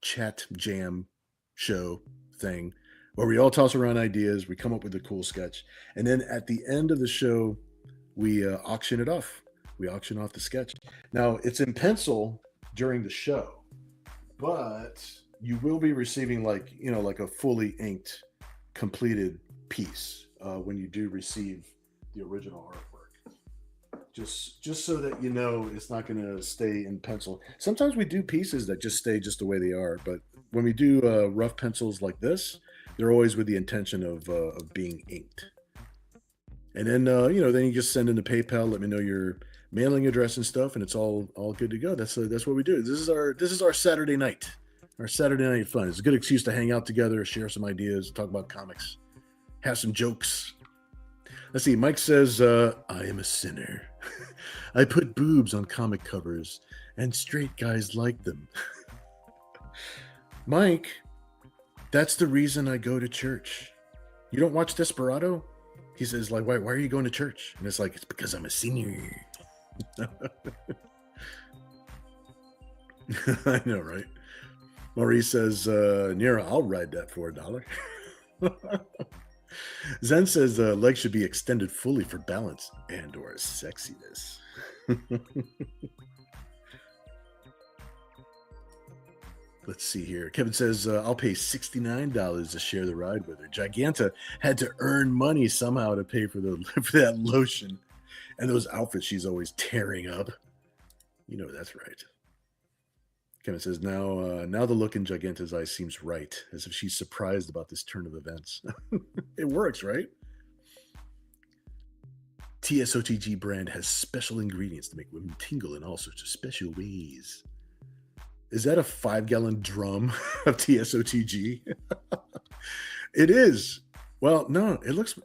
chat jam show thing, where we all toss around ideas, we come up with a cool sketch, and then at the end of the show, we auction it off. We auction off the sketch. Now, it's in pencil during the show, but you will be receiving like a fully inked, completed piece when you do receive the original artwork. Just so that it's not going to stay in pencil. Sometimes we do pieces that just stay just the way they are, but when we do rough pencils like this, they're always with the intention of being inked. And then then you just send in the PayPal. Let me know your mailing address and stuff, and it's all good to go. That's what we do. This is our Saturday night. Our Saturday night fun. It's a good excuse to hang out together, share some ideas, talk about comics, have some jokes. Let's see. Mike says, I am a sinner. I put boobs on comic covers, and straight guys like them. Mike, that's the reason I go to church. You don't watch Desperado? He says, like, why are you going to church? And it's like, it's because I'm a sinner. I know, right? Maurice says, Nira, I'll ride that for $1. Zen says legs should be extended fully for balance and or sexiness. Let's see here. Kevin says, I'll pay $69 to share the ride with her. Giganta had to earn money somehow to pay for for that lotion and those outfits she's always tearing up. That's right. Kevin says, now the look in Giganta's eyes seems right, as if she's surprised about this turn of events. It works, right? TSOTG brand has special ingredients to make women tingle in all sorts of special ways. Is that a 5-gallon drum of TSOTG? It is. Well, no, it looks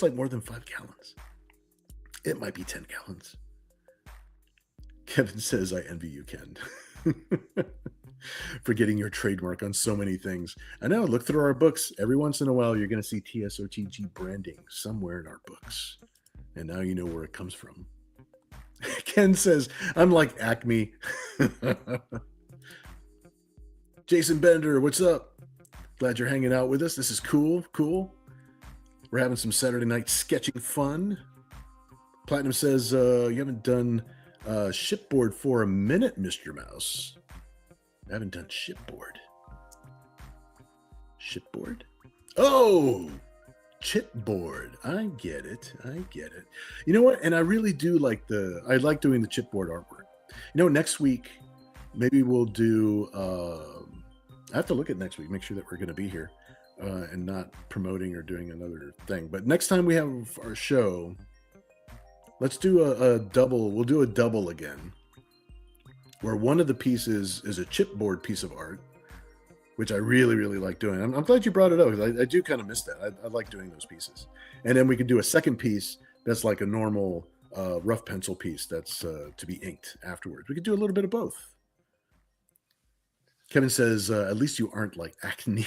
like more than 5 gallons. It might be 10 gallons. Kevin says, I envy you, Ken. For getting your trademark on so many things. I know, look through our books. Every once in a while, you're going to see TSOTG branding somewhere in our books. And now you know where it comes from. Ken says, I'm like Acme. Jason Bender, what's up? Glad you're hanging out with us. This is cool. We're having some Saturday night sketching fun. Platinum says, you haven't done shipboard for a minute, Mr. Mouse. I haven't done shipboard. Shipboard? Oh, chipboard. I get it. You know what? And I really do I like doing the chipboard artwork. Next week, maybe we'll do, I have to look at next week, make sure that we're going to be here and not promoting or doing another thing. But next time we have our show, let's do a double. We'll do a double again, where one of the pieces is a chipboard piece of art, which I really, really like doing. I'm glad you brought it up, because I do kind of miss that. I like doing those pieces. And then we can do a second piece that's like a normal rough pencil piece that's to be inked afterwards. We could do a little bit of both. Kevin says, at least you aren't like Acne.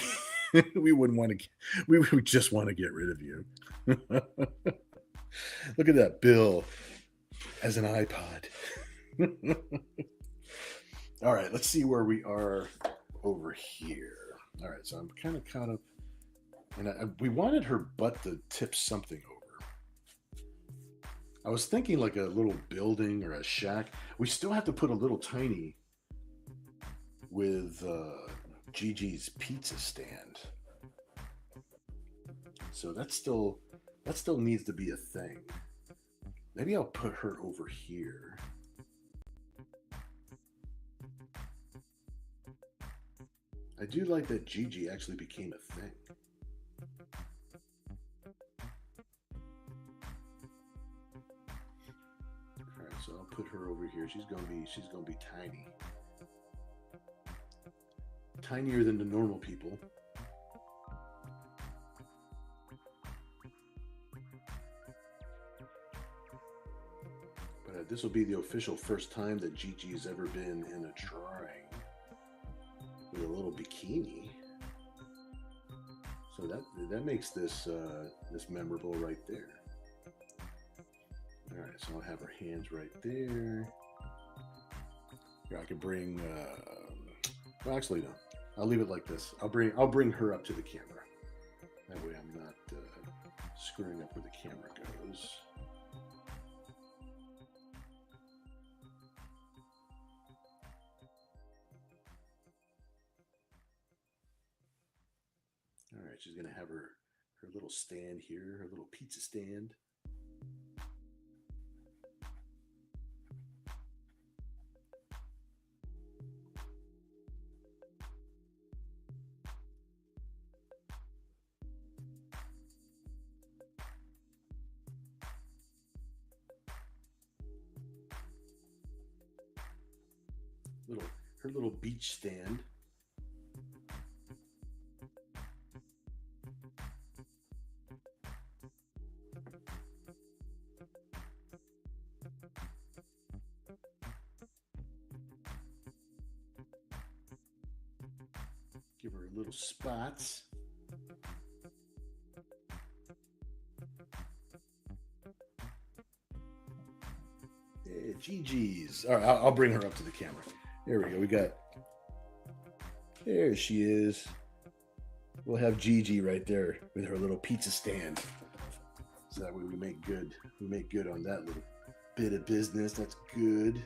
We would just want to get rid of you. Look at that bill as an iPod. All right, let's see where we are over here. All right, so I'm kind of caught up, and we wanted her butt to tip something over. I was thinking like a little building or a shack. We still have to put a little tiny with Gigi's pizza stand. So that still needs to be a thing. Maybe I'll put her over here. I do like that Gigi actually became a thing. All right, so I'll put her over here. She's gonna be tiny, tinier than the normal people. But this will be the official first time that Gigi has ever been in a drawing with a little bikini. So that makes this this memorable right there. All right, so I'll have her hands right there. Here, I could bring. Well, actually, no. I'll leave it like this. I'll bring her up to the camera. That way, I'm not screwing up where the camera goes. All right, she's gonna have her little stand here, her little pizza stand. Her little beach stand. Give her little spots. Yeah, Gigi's. All right, I'll bring her up to the camera. There we go. We got. There she is. We'll have Gigi right there with her little pizza stand. So that way we make good. We make good on that little bit of business. That's good.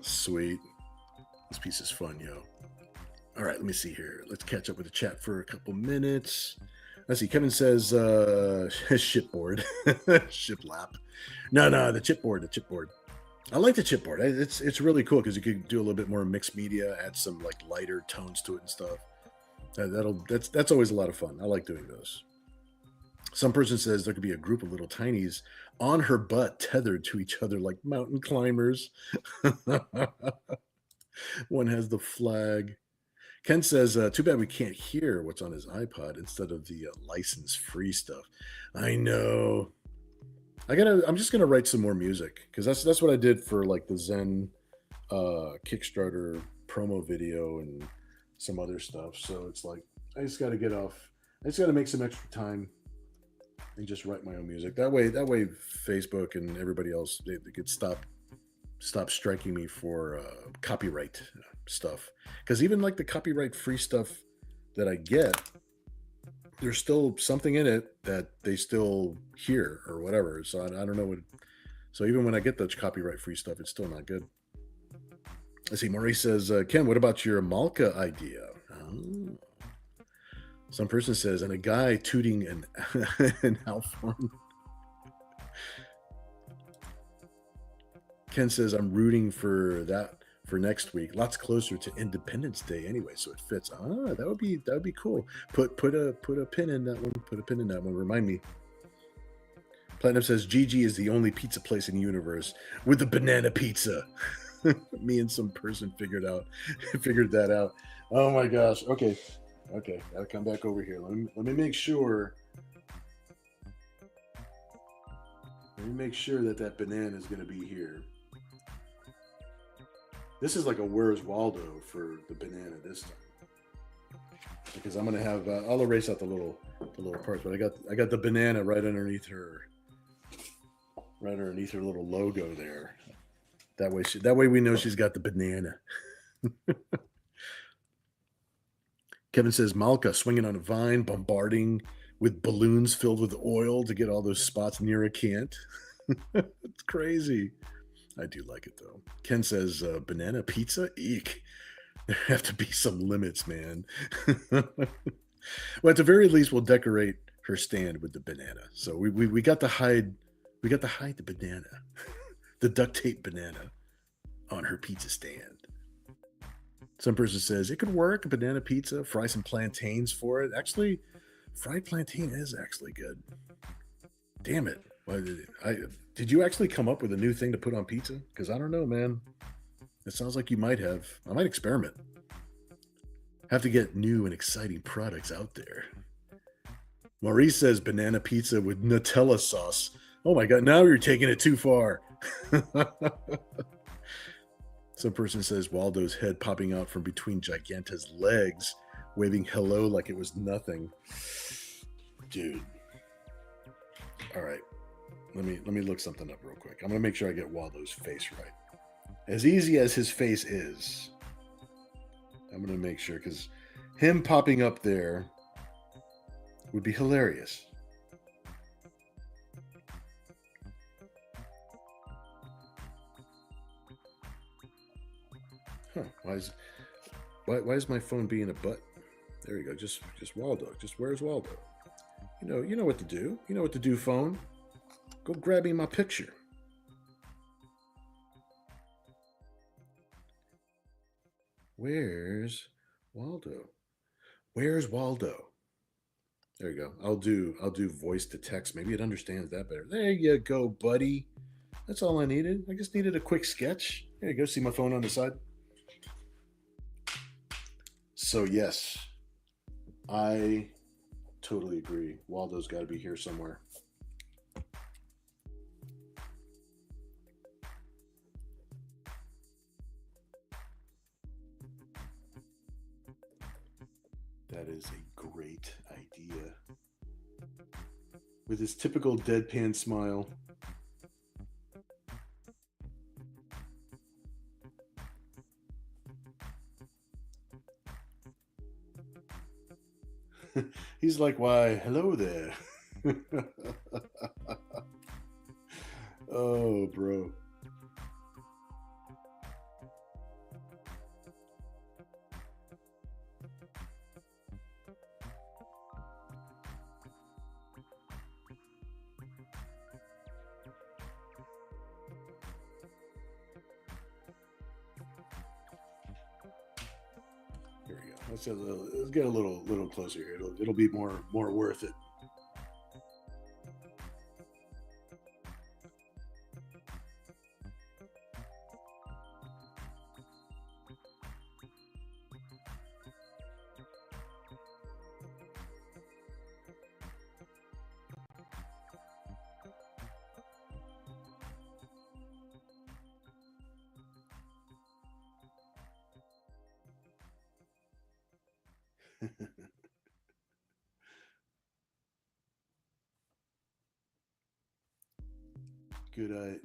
Sweet. This piece is fun, yo. All right, let me see here. Let's catch up with the chat for a couple minutes. Let's see. Kevin says shipboard, shiplap. No, the chipboard, the chipboard. I like the chipboard. It's really cool because you can do a little bit more mixed media, add some like lighter tones to it and stuff. That's always a lot of fun. I like doing those. Some person says there could be a group of little tinies on her butt, tethered to each other like mountain climbers. One has the flag. Ken says, too bad we can't hear what's on his iPod instead of the license-free stuff. I know. I'm just gonna write some more music because that's what I did for like the Zen Kickstarter promo video and some other stuff. So it's like I just got to get off. I just got to make some extra time and just write my own music. That way, Facebook and everybody else they could stop striking me for copyright stuff. Because even like the copyright free stuff that I get, there's still something in it that they still hear or whatever. So I don't know what. So even when I get the copyright free stuff, it's still not good. Let's see. Maurice says, Ken, what about your Malka idea? Oh. Some person says, and a guy tooting an elf horn. Ken says, I'm rooting for that for next week. Lots closer to Independence Day anyway, so it fits. That would be cool. Put a pin in that one. Put a pin in that one. Remind me. Platinum says Gigi is the only pizza place in the universe with a banana pizza. Me and some person figured that out. Oh my gosh. Okay. Gotta come back over here. Let me make sure. Let me make sure that banana is going to be here. This is like a Where's Waldo for the banana this time, because I'm going to have. I'll erase out the little parts, but I got the banana right underneath her little logo there. That way we know she's got the banana. Kevin says Malka swinging on a vine, bombarding with balloons filled with oil to get all those spots near a can't. It's crazy. I do like it though. Ken says banana pizza, eek. There have to be some limits, man. Well, at the very least, we'll decorate her stand with the banana. So we got to hide the banana, the duct tape banana on her pizza stand. Some person says it could work, a banana pizza, fry some plantains for it. Actually, fried plantain is actually good. Damn it. Did you actually come up with a new thing to put on pizza? Because I don't know, man. It sounds like you might have. I might experiment. Have to get new and exciting products out there. Maurice says banana pizza with Nutella sauce. Oh my God, now you're taking it too far. Some person says Waldo's head popping out from between Giganta's legs, waving hello like it was nothing. Dude. All right. Let me look something up real quick. I'm gonna make sure I get Waldo's face right. As easy as his face is, I'm gonna make sure, because him popping up there would be hilarious. Huh? Why is my phone being a butt? There you go. Just Waldo. Just where's Waldo? You know what to do. You know what to do, phone. Go grab me my picture. Where's Waldo? Where's Waldo? There you go. I'll do voice to text. Maybe it understands that better. There you go, buddy. That's all I needed. I just needed a quick sketch. There you go. See my phone on the side. So yes, I totally agree. Waldo's got to be here somewhere. That is a great idea. With his typical deadpan smile. He's like, why, hello there. Oh, bro. Here we go. Let's get a little closer here. It'll be more worth it.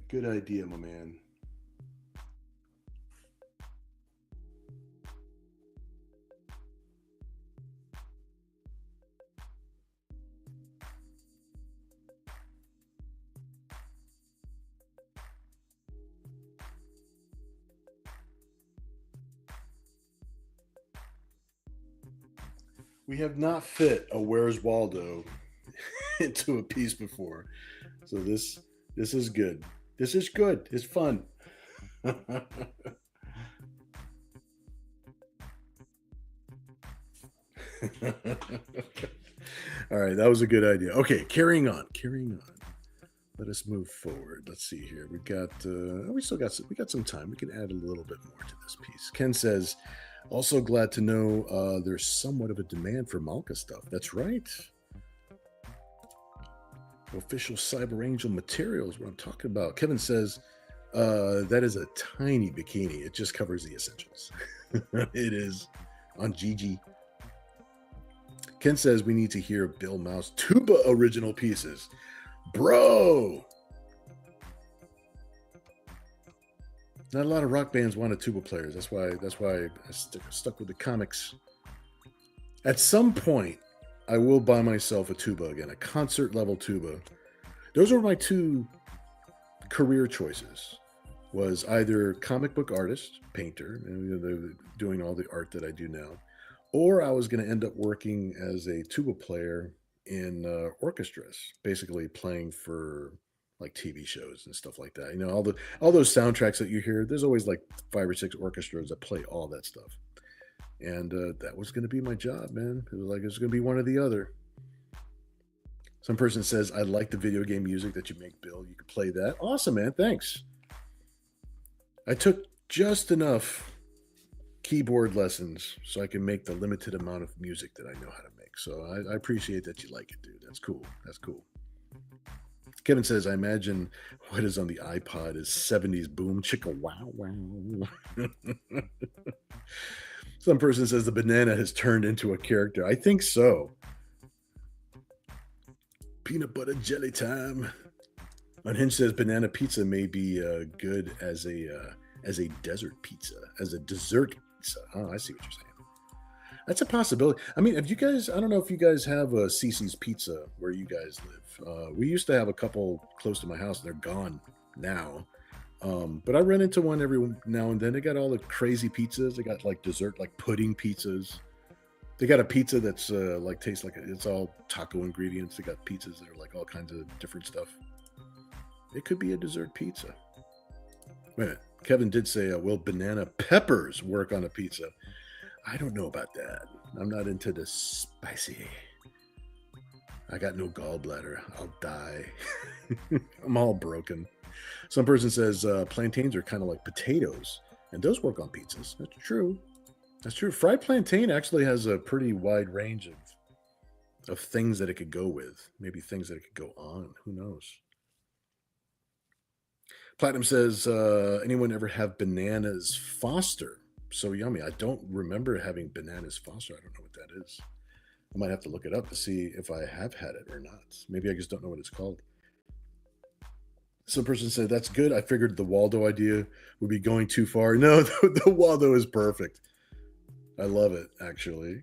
Good idea, my man. We have not fit a Where's Waldo into a piece before, so this is good. This is good. It's fun. All right, that was a good idea. Okay, carrying on. Let us move forward. Let's see here. We got some time. We can add a little bit more to this piece. Ken says, also glad to know there's somewhat of a demand for Malka stuff. That's right. Official Cyber Angel material is what I'm talking about. Kevin says, that is a tiny bikini. It just covers the essentials. It is on Gigi. Ken says we need to hear Bill Mouse tuba original pieces. Bro! Not a lot of rock bands wanted tuba players. That's why I stuck with the comics. At some point, I will buy myself a tuba again, a concert level tuba. Those are my two career choices. was either comic book artist, painter, and they're doing all the art that I do now, or I was going to end up working as a tuba player in orchestras, basically playing for like TV shows and stuff like that. You know, all those soundtracks that you hear. There's always like 5 or 6 orchestras that play all that stuff, and that was going to be my job, man. It was like it was going to be one or the other. Some person says, "I like the video game music that you make, Bill. You could play that." Awesome, man. Thanks. I took just enough keyboard lessons so I can make the limited amount of music that I know how to make. So I appreciate that you like it, dude. That's cool. That's cool. Kevin says, I imagine what is on the iPod is 70s boom chicka wow wow. Some person says the banana has turned into a character. I think so. Peanut butter jelly time. Unhinged says banana pizza may be good as a desert pizza, as a dessert pizza. Oh, I see what you're saying. That's a possibility. I mean, if you guys, I don't know if you guys have a Cece's Pizza where you guys live. We used to have a couple close to my house. They're gone now. But I run into one every now and then. They got all the crazy pizzas. They got like dessert, like pudding pizzas. They got a pizza that's like tastes like it's all taco ingredients. They got pizzas that are like all kinds of different stuff. It could be a dessert pizza. Wait a minute. Kevin did say, will banana peppers work on a pizza? I don't know about that. I'm not into the spicy. I got no gallbladder. I'll die. I'm all broken. Some person says plantains are kind of like potatoes, and those work on pizzas. That's true. That's true. Fried plantain actually has a pretty wide range of things that it could go with. Maybe things that it could go on. Who knows? Platinum says, anyone ever have bananas Foster? So yummy. I don't remember having bananas Foster. I don't know what that is. I might have to look it up to see if I have had it or not. Maybe I just don't know what it's called. Some person said, that's good. I figured the Waldo idea would be going too far. No, the Waldo is perfect. I love it, actually.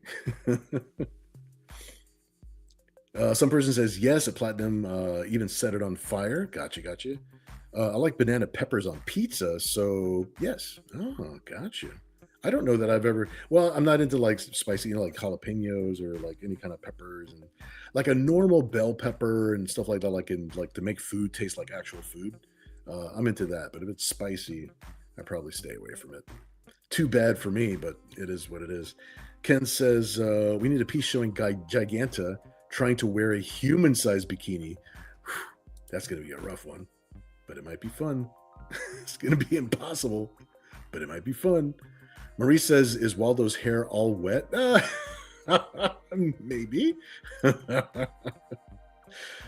Some person says, yes, a platinum even set it on fire. Gotcha. I like banana peppers on pizza, so yes. Oh, gotcha. I don't know that I've ever. Well, I'm not into like spicy, you know, like jalapenos or like any kind of peppers, and like a normal bell pepper and stuff like that. Like in like to make food taste like actual food. I'm into that, but if it's spicy, I probably stay away from it. Too bad for me, but it is what it is. Ken says we need a piece showing Giganta trying to wear a human-sized bikini. Whew, that's going to be a rough one, but it might be fun. It's going to be impossible, but it might be fun. Marie says, is Waldo's hair all wet? Maybe.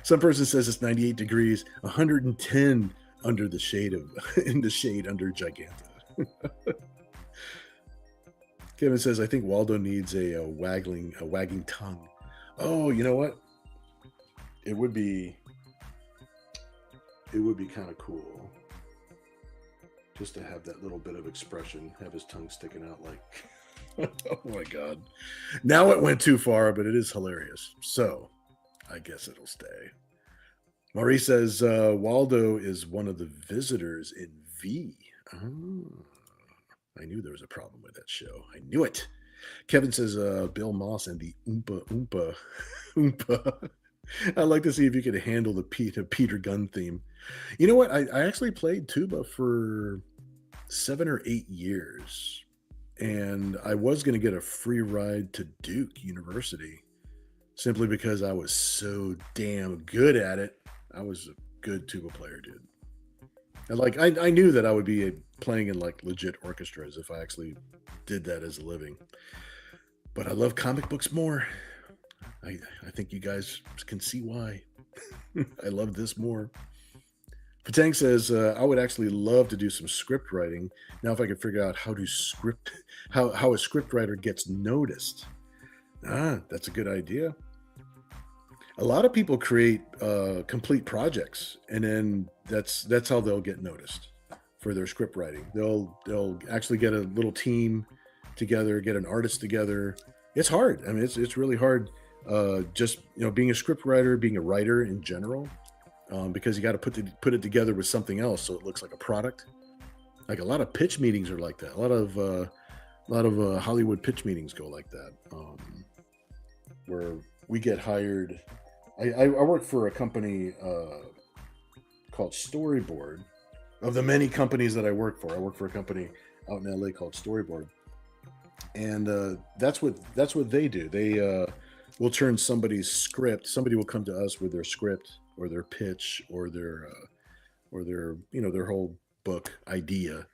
Some person says it's 98 degrees, 110 under the shade in the shade under Giganta. Kevin says, I think Waldo needs a wagging tongue. Oh, you know what? It would be kind of cool just to have that little bit of expression, have his tongue sticking out like, oh my God. Now it went too far, but it is hilarious. So I guess it'll stay. Marie says, Waldo is one of the visitors in V. Oh, I knew there was a problem with that show. I knew it. Kevin says, Bill Moss and the Oompa Oompa. I'd like to see if you could handle the Peter Gunn theme. You know what? I actually played tuba for 7 or 8 years, and I was going to get a free ride to Duke University simply because I was so damn good at it. I was a good tuba player, dude. And like I knew that I would be playing in like legit orchestras if I actually did that as a living. But I love comic books more. I think you guys can see why. I love this more. Patang says, I would actually love to do some script writing. Now, if I could figure out how a script writer gets noticed. That's a good idea. A lot of people create complete projects, and then that's how they'll get noticed for their script writing. They'll actually get a little team together, get an artist together. It's hard. I mean, it's really hard. Just being a script writer, being a writer in general, because you got to put it together with something else so it looks like a product. Like a lot of pitch meetings are like that. A lot of Hollywood pitch meetings go like that, where we get hired. I work for a company called Storyboard. Of the many companies that I work for a company out in LA called Storyboard, and that's what they do. They will turn somebody's script. Somebody will come to us with their script or their pitch or their their whole book idea,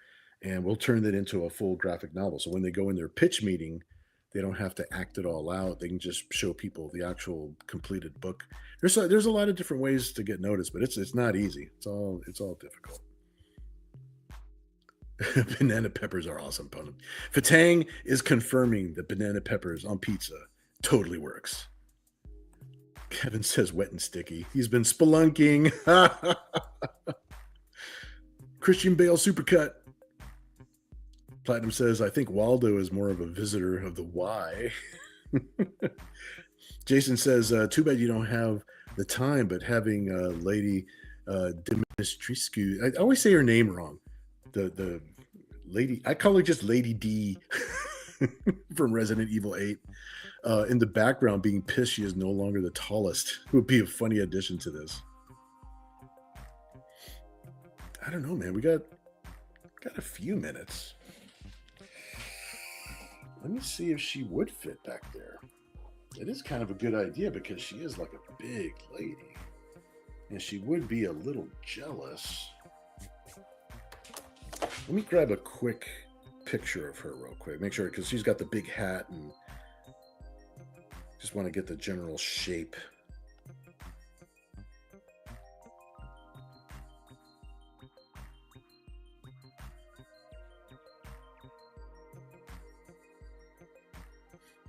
and we'll turn that into a full graphic novel. So when they go in their pitch meeting, they don't have to act it all out. They can just show people the actual completed book. There's a lot of different ways to get noticed, but it's not easy. It's all difficult. Banana peppers are awesome. Fatang is confirming that banana peppers on pizza totally works. Kevin says wet and sticky. He's been spelunking. Christian Bale supercut. Platinum says, I think Waldo is more of a visitor of the Y. Jason says, too bad you don't have the time, but having Lady Dimitrescu, I always say her name wrong. The lady, I call her just Lady D from Resident Evil 8. In the background, being pissed she is no longer the tallest would be a funny addition to this. I don't know, man. We got a few minutes. Let me see if she would fit back there. It is kind of a good idea because she is like a big lady. And she would be a little jealous. Let me grab a quick picture of her real quick. Make sure, because she's got the big hat and just want to get the general shape.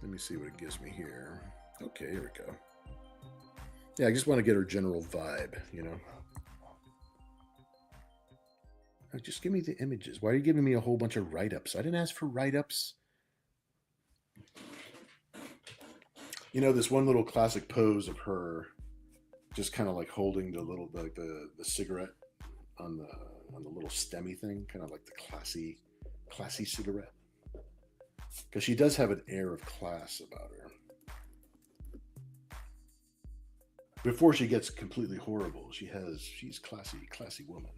Let me see what it gives me here. Okay, here we go. Yeah, I just want to get her general vibe, Just give me the images. Why are you giving me a whole bunch of write-ups? I didn't ask for write-ups. This one little classic pose of her just kind of like holding the cigarette on the little stemmy thing, kind of like the classy cigarette. Because she does have an air of class about her. Before she gets completely horrible, she's classy woman.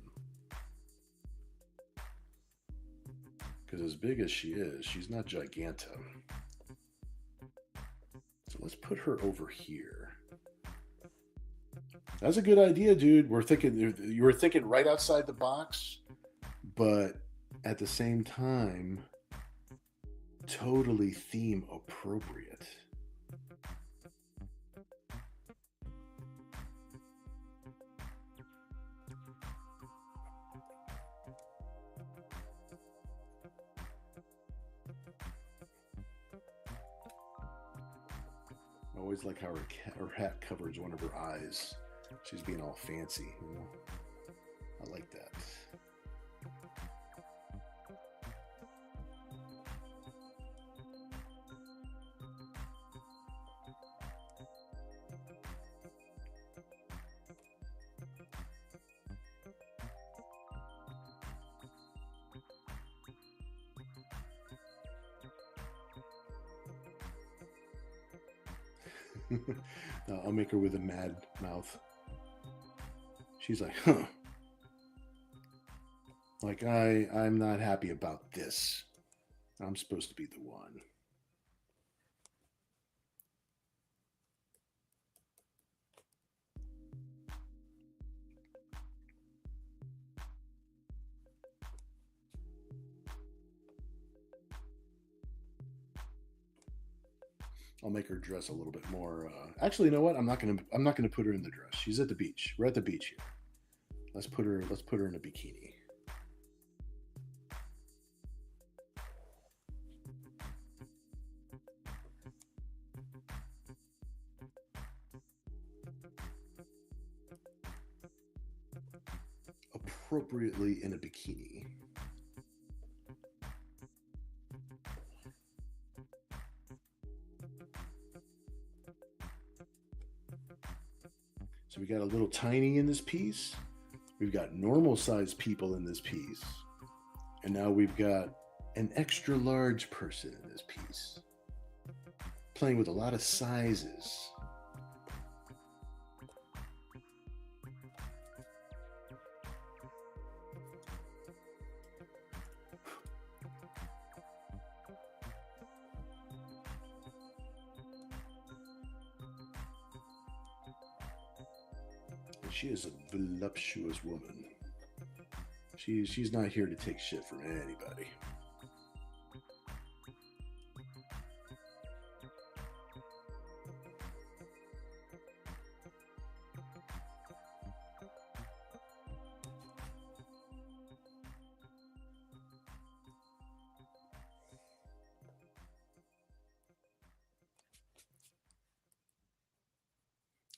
Because as big as she is, she's not giganta. So let's put her over here. That's a good idea, dude. You were thinking right outside the box, but at the same time, totally theme appropriate. I always like how her hat covers one of her eyes. She's being all fancy, I like that. I'll make her with a mad mouth. She's like, huh. Like, I'm not happy about this. I'm supposed to be the one. I'll make her dress a little bit more. Actually, you know what? I'm not gonna put her in the dress. She's at the beach. We're at the beach here. Let's put her in a bikini. Appropriately in a bikini. So we got a little tiny in this piece. We've got normal sized people in this piece. And now we've got an extra large person in this piece, playing with a lot of sizes. She is a voluptuous woman. She's not here to take shit from anybody.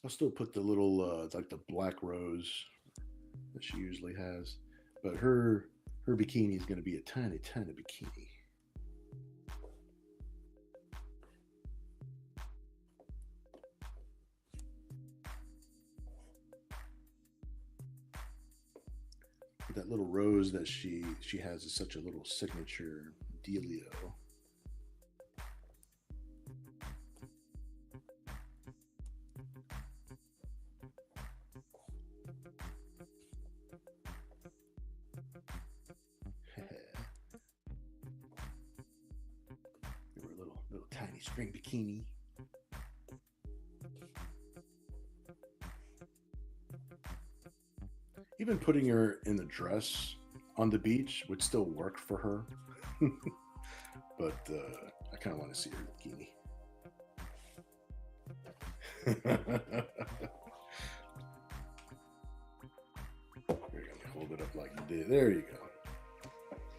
I'll still put the little like the black rose that she usually has, but her bikini is going to be a tiny bikini. That little rose that she has is such a little signature dealio. Little tiny string bikini. Even putting her in the dress on the beach would still work for her. But I kind of want to see her bikini. Hold it up like you did. There you go.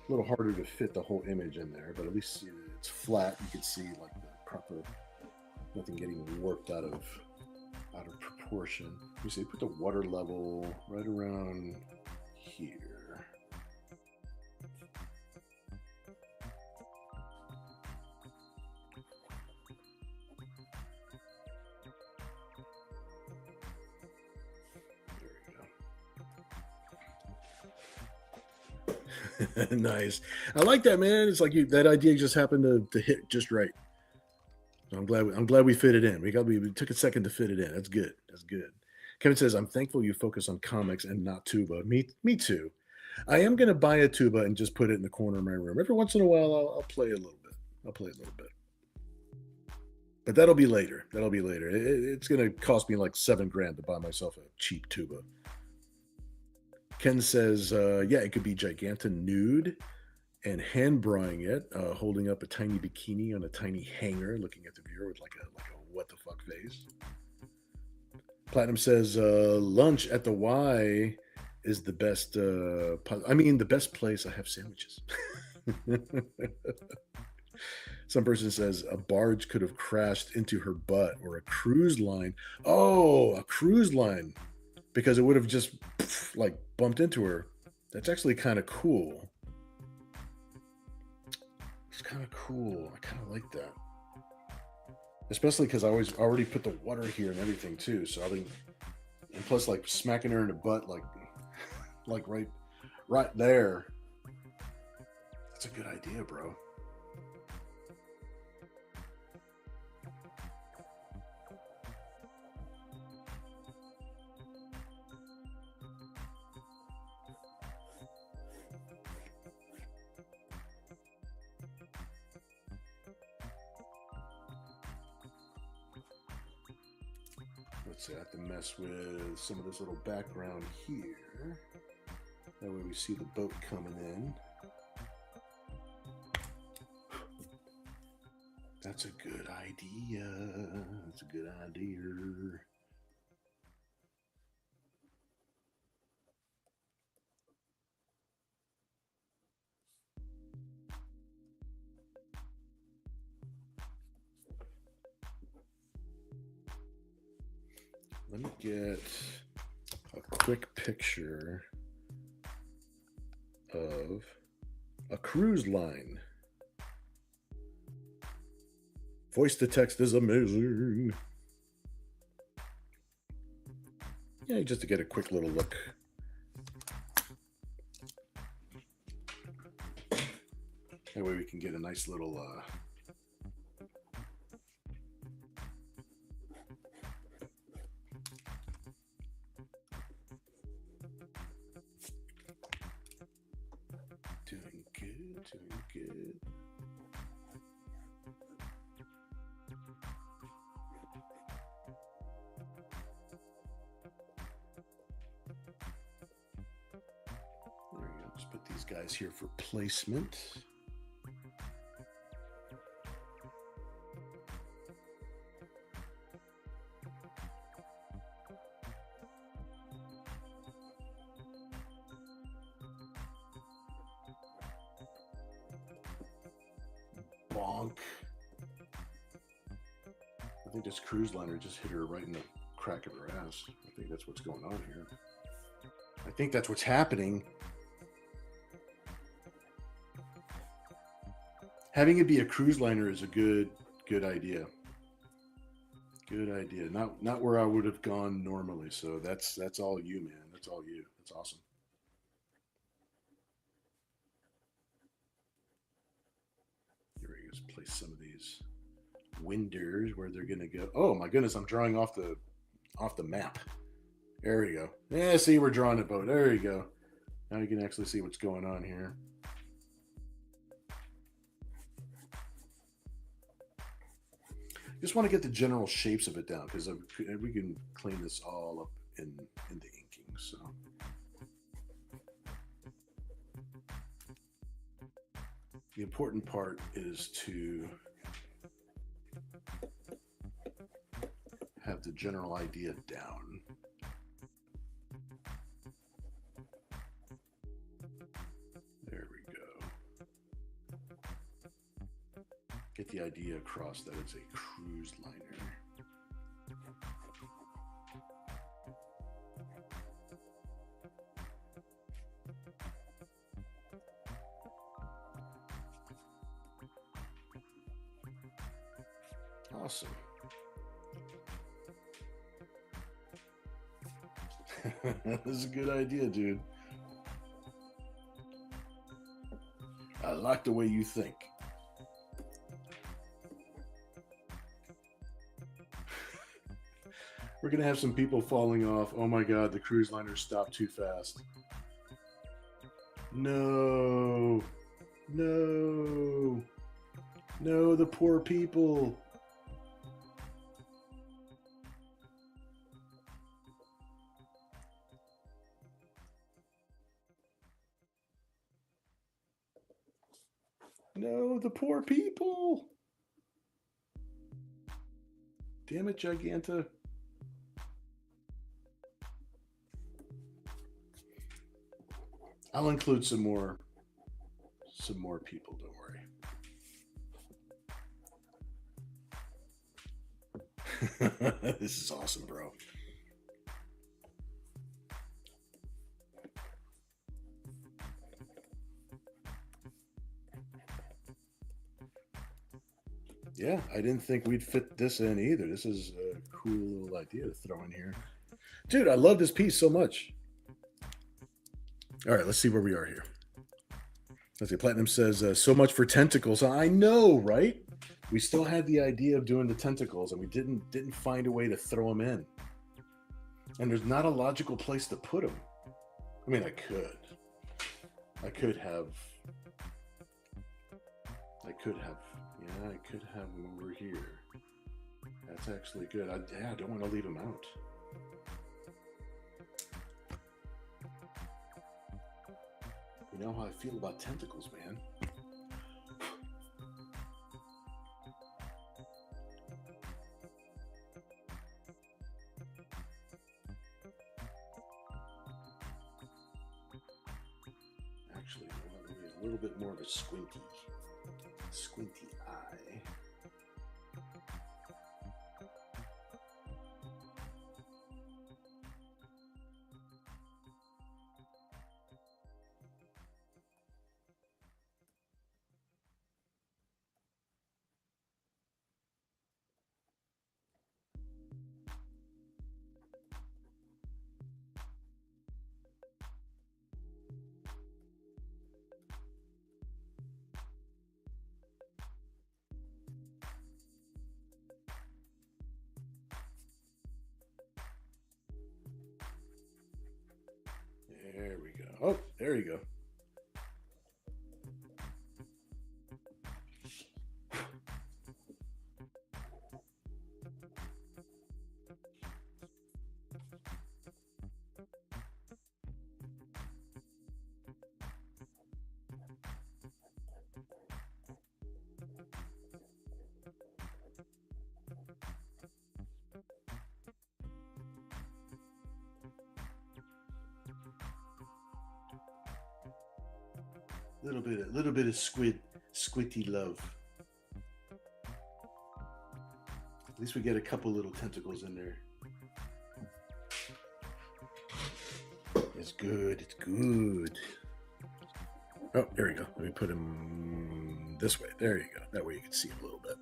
A little harder to fit the whole image in there, but at least it's flat. You can see like the proper, nothing getting warped out of proportion. You see, put the water level right around here. Nice. I like that, man. It's like that idea just happened to hit just right. So I'm glad we fit it in. We took a second to fit it in. That's good. That's good. Kevin says, I'm thankful you focus on comics and not tuba. Me too. I am gonna buy a tuba and just put it in the corner of my room. Every once in a while I'll play a little bit. But that'll be later. It's gonna cost me like $7,000 to buy myself a cheap tuba. Ken says, yeah, it could be Gigantin nude and hand drawing it, holding up a tiny bikini on a tiny hanger, looking at the viewer with like a what the fuck face. Platinum says, lunch at the Y is the best. The best place I have sandwiches. Some person says a barge could have crashed into her butt, or a cruise line. Oh, a cruise line. Because it would have just like bumped into her. That's actually kind of cool. It's kind of cool. I kind of like that. Especially because I already put the water here and everything too. So I think, and plus like smacking her in the butt, like right there. That's a good idea, bro. Let's see, I have to mess with some of this little background here. That way we see the boat coming in. That's a good idea. That's a good idea. Let me get a quick picture of a cruise line. Voice to text is amazing. Yeah, just to get a quick little look. That way we can get a nice little doing good, doing good. There we go. Just put these guys here for placement. Bonk. I think this cruise liner just hit her right in the crack of her ass. I think that's what's going on here. I think that's what's happening. Having it be a cruise liner is a good idea. Good idea. Not where I would have gone normally. So that's all you, man. That's all you. That's awesome. Here we go. Just place some of these winders where they're gonna go. Oh my goodness, I'm drawing off the map. There we go. Yeah, see, we're drawing a boat. There you go. Now you can actually see what's going on here. Just want to get the general shapes of it down because we can clean this all up in the inking. So the important part is to have the general idea down. There we go. Get the idea across that it's a cruise liner. Awesome. This is a good idea, dude. I like the way you think. We're going to have some people falling off. Oh my God, the cruise liner stopped too fast. No. No. No, the poor people. No, the poor people. Damn it, Giganta. I'll include some more people, don't worry. This is awesome, bro. Yeah, I didn't think we'd fit this in either. This is a cool little idea to throw in here. Dude, I love this piece so much. All right, let's see where we are here. Let's see, Platinum says, so much for tentacles. I know, right? We still had the idea of doing the tentacles, and we didn't find a way to throw them in. And there's not a logical place to put them. I mean, I could have, yeah, I could have them over here. That's actually good. I don't want to leave them out. You know how I feel about tentacles, man. Actually, maybe a little bit more of a squinty eye. There we go. Oh, there you go. Little bit of squidty love. At least we get a couple little tentacles in there. It's good. It's good. Oh, there we go. Let me put him this way. There you go. That way you can see him a little bit.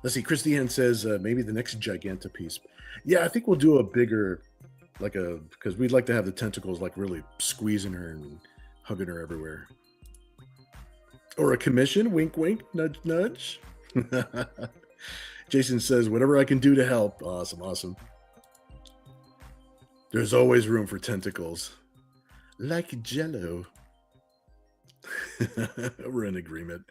Let's see. Christiane says maybe the next Giganta piece. Yeah, I think we'll do a bigger, because we'd like to have the tentacles like really squeezing her and hugging her everywhere. Or a commission. Wink, wink. Nudge, nudge. Jason says, whatever I can do to help. Awesome, awesome. There's always room for tentacles. Like Jello. We're in agreement.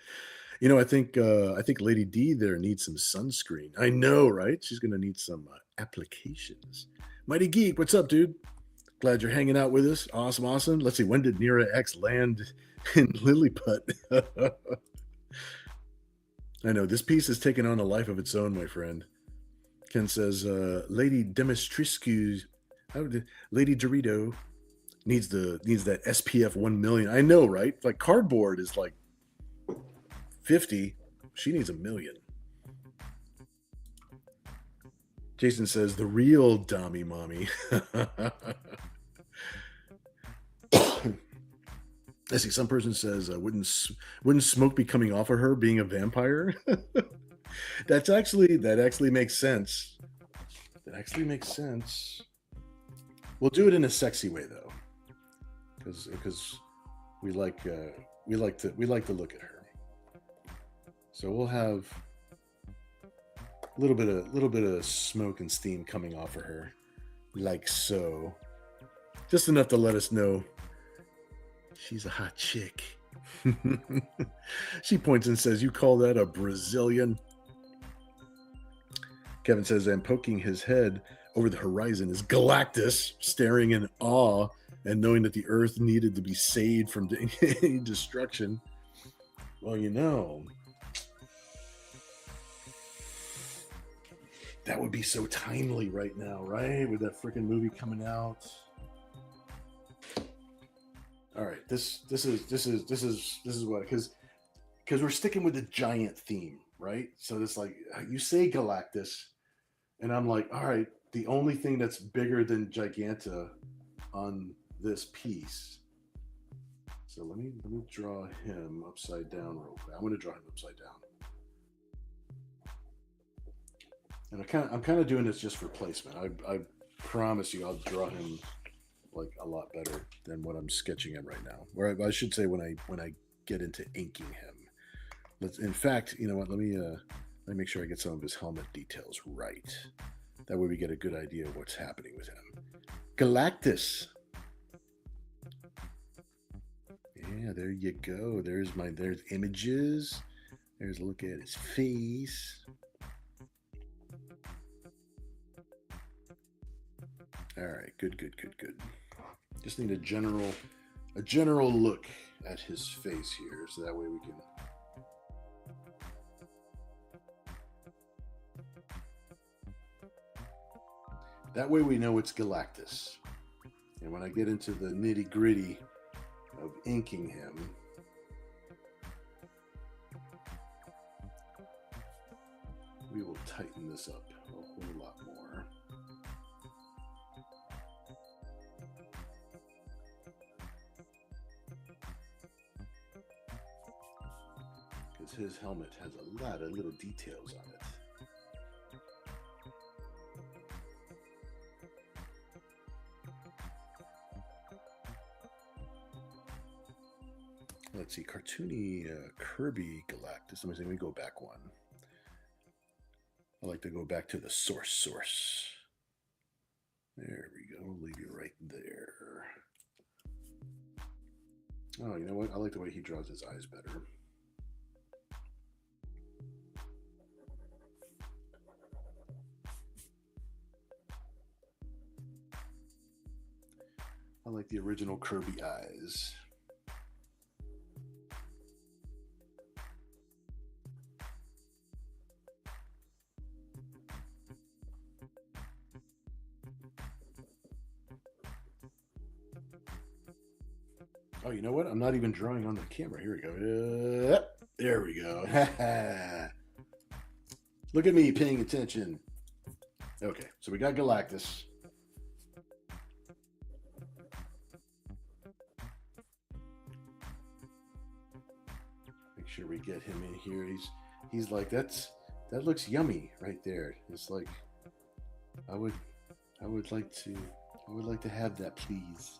You know, I think Lady D there needs some sunscreen. I know, right? She's going to need some applications. Mighty Geek, what's up, dude? Glad you're hanging out with us. Awesome, awesome. Let's see, when did Nira X land in Lilliput? I know, this piece has taken on a life of its own, my friend. Ken says, Lady Demistriscu, Lady Dorito needs that SPF 1 million. I know, right? Like cardboard is like 50. She needs 1 million. Jason says, the real Dami Mommy. I see some person says, wouldn't smoke be coming off of her being a vampire? that actually makes sense. That actually makes sense. We'll do it in a sexy way though, because we like to look at her. So we'll have a little bit of smoke and steam coming off of her, like so, just enough to let us know she's a hot chick. She points and says, "You call that a Brazilian?" Kevin says, "I'm poking his head over the horizon is Galactus, staring in awe and knowing that the Earth needed to be saved from destruction." Well, you know, that would be so timely right now, right? With that freaking movie coming out. All right, this is what, because we're sticking with the giant theme, right? So it's like you say Galactus, and I'm like, all right, the only thing that's bigger than Giganta on this piece. So let me draw him upside down real quick. I'm going to draw him upside down. And I'm kind of doing this just for placement. I promise you, I'll draw him like a lot better than what I'm sketching him right now. Or I should say when I get into inking him. In fact, you know what? Let me make sure I get some of his helmet details right. That way we get a good idea of what's happening with him. Galactus. Yeah, there you go. There's images. There's a look at his face. All right, good. Just need a general look at his face here, so that way we can. That way we know it's Galactus. And when I get into the nitty gritty of inking him, we will tighten this up a whole lot more. Because his helmet has a lot of little details on it. Let's see, cartoony Kirby Galactus. Let me go back one. I like to go back to the source. There we go. We'll leave you right there. Oh, you know what? I like the way he draws his eyes better. I like the original Kirby eyes. Oh, you know what? I'm not even drawing on the camera. Here we go. There we go. Look at me paying attention. Okay, so we got Galactus. Make sure we get him in here. He's like, that looks yummy right there. It's like I would like to have that, please.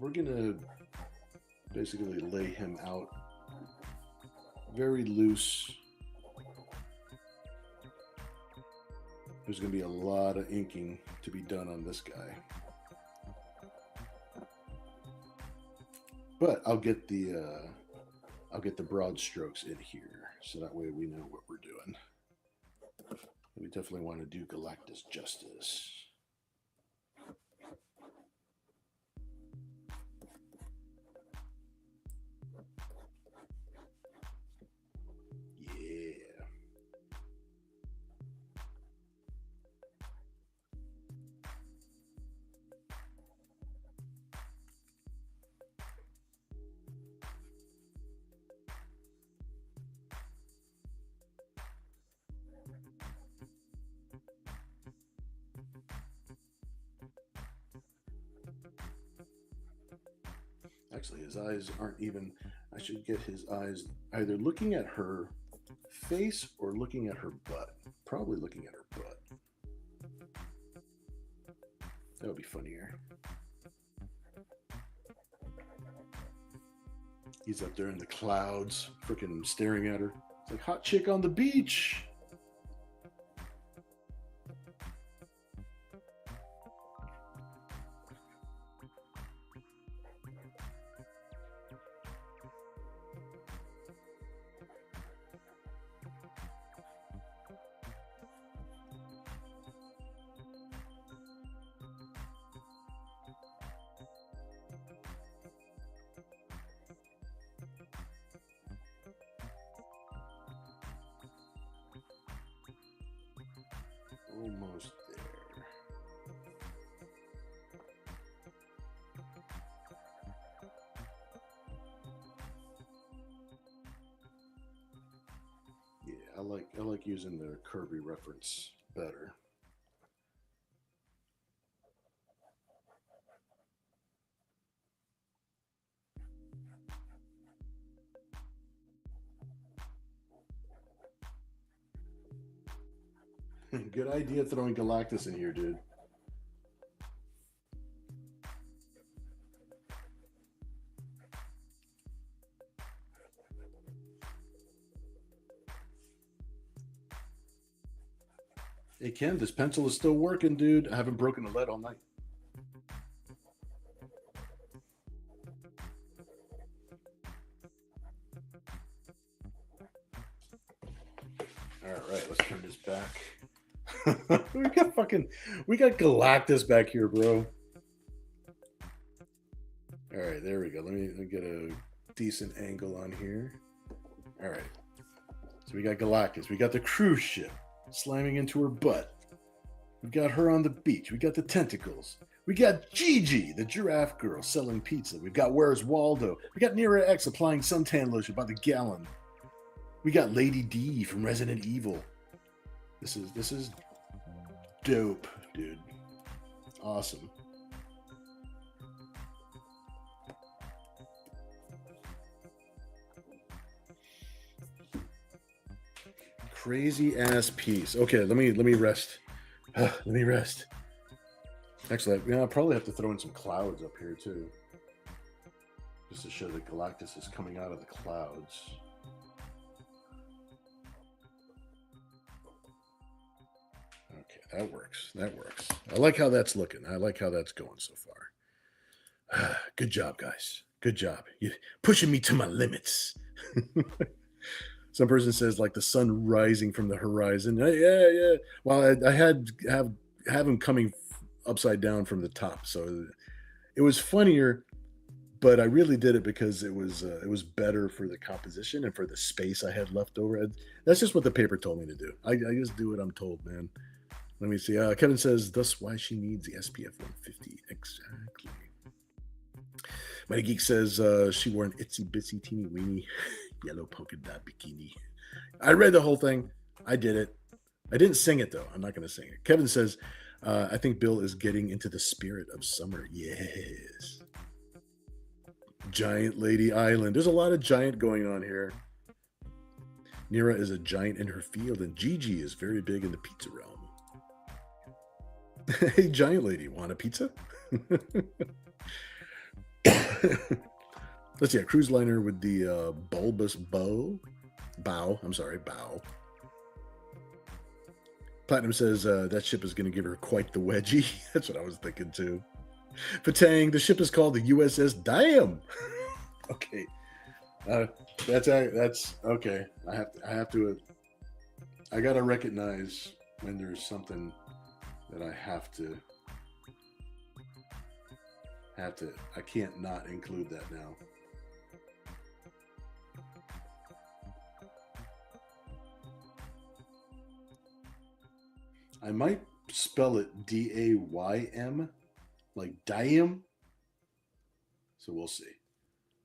We're gonna basically lay him out very loose. There's gonna be a lot of inking to be done on this guy, but I'll get the broad strokes in here, so that way we know what we're doing. We definitely want to do Galactus justice. Actually, his eyes aren't even. I should get his eyes either looking at her face or looking at her butt. Probably looking at her butt. That would be funnier. He's up there in the clouds, freaking staring at her. It's like hot chick on the beach. Almost there. Yeah, I like using the Kirby reference better. Good idea throwing Galactus in here, dude. Hey, Ken, this pencil is still working, dude. I haven't broken a lead all night. All right, let's turn this back. we got Galactus back here, bro. All right, there we go. Let me get a decent angle on here. All right, so we got Galactus. We got the cruise ship slamming into her butt. We got her on the beach. We got the tentacles. We got Gigi, the giraffe girl, selling pizza. We've got Where's Waldo. We got Nera X applying suntan lotion by the gallon. We got Lady D from Resident Evil. This is dope, dude. Awesome. Crazy ass piece. Okay, let me rest. Let me rest. Actually, I'll probably have to throw in some clouds up here too, just to show that Galactus is coming out of the clouds. Okay, that works. That works. I like how that's looking. I like how that's going so far. Good job, guys. Good job. You're pushing me to my limits. Some person says like the sun rising from the horizon. Yeah. Well, I have him coming upside down from the top, so it was funnier. But I really did it because it was better for the composition and for the space I had left over. That's just what the paper told me to do. I just do what I'm told, man. Let me see. Kevin says, "That's why she needs the SPF 150." Exactly. Mighty Geek says she wore an itsy bitsy teeny weeny yellow polka dot bikini. I read the whole thing. I did it. I didn't sing it though. I'm not going to sing it. Kevin says, "I think Bill is getting into the spirit of summer." Yes. Giant Lady Island. There's a lot of giant going on here. Nira is a giant in her field, and Gigi is very big in the pizza realm. Hey, Giant Lady, want a pizza? Let's see, a cruise liner with the bulbous bow. Platinum says that ship is going to give her quite the wedgie. That's what I was thinking too. Fatang, the ship is called the USS Damn. Okay, that's okay. I gotta recognize when there's something that I have to. I can't not include that now. I might spell it Daym, like Daym. So we'll see.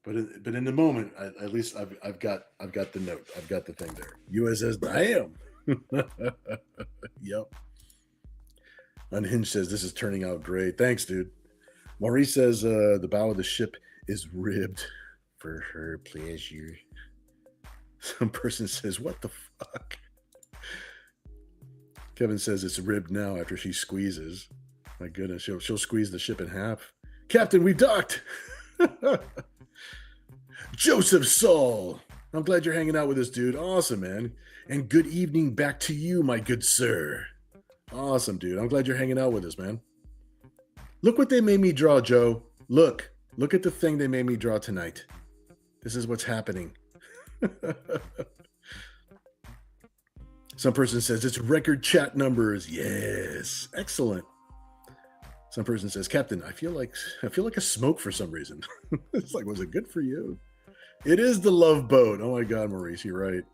But in the moment, at least I've got the note. I've got the thing there. USS Daym. Yep. Unhinged says this is turning out great. Thanks, dude. Maurice says the bow of the ship is ribbed for her pleasure. Some person says, "What the fuck?" Kevin says it's ribbed now after she squeezes. My goodness, she'll squeeze the ship in half. Captain, we docked. Joseph Saul, I'm glad you're hanging out with us, dude. Awesome, man. And good evening back to you, my good sir. Awesome, dude. I'm glad you're hanging out with us, man. Look what they made me draw, Joe. Look at the thing they made me draw tonight. This is what's happening. Some person says it's record chat numbers. Yes, excellent. Some person says, Captain, I feel like a smoke for some reason. It's like, was it good for you? It is the Love Boat. Oh my God, Maurice, you're right.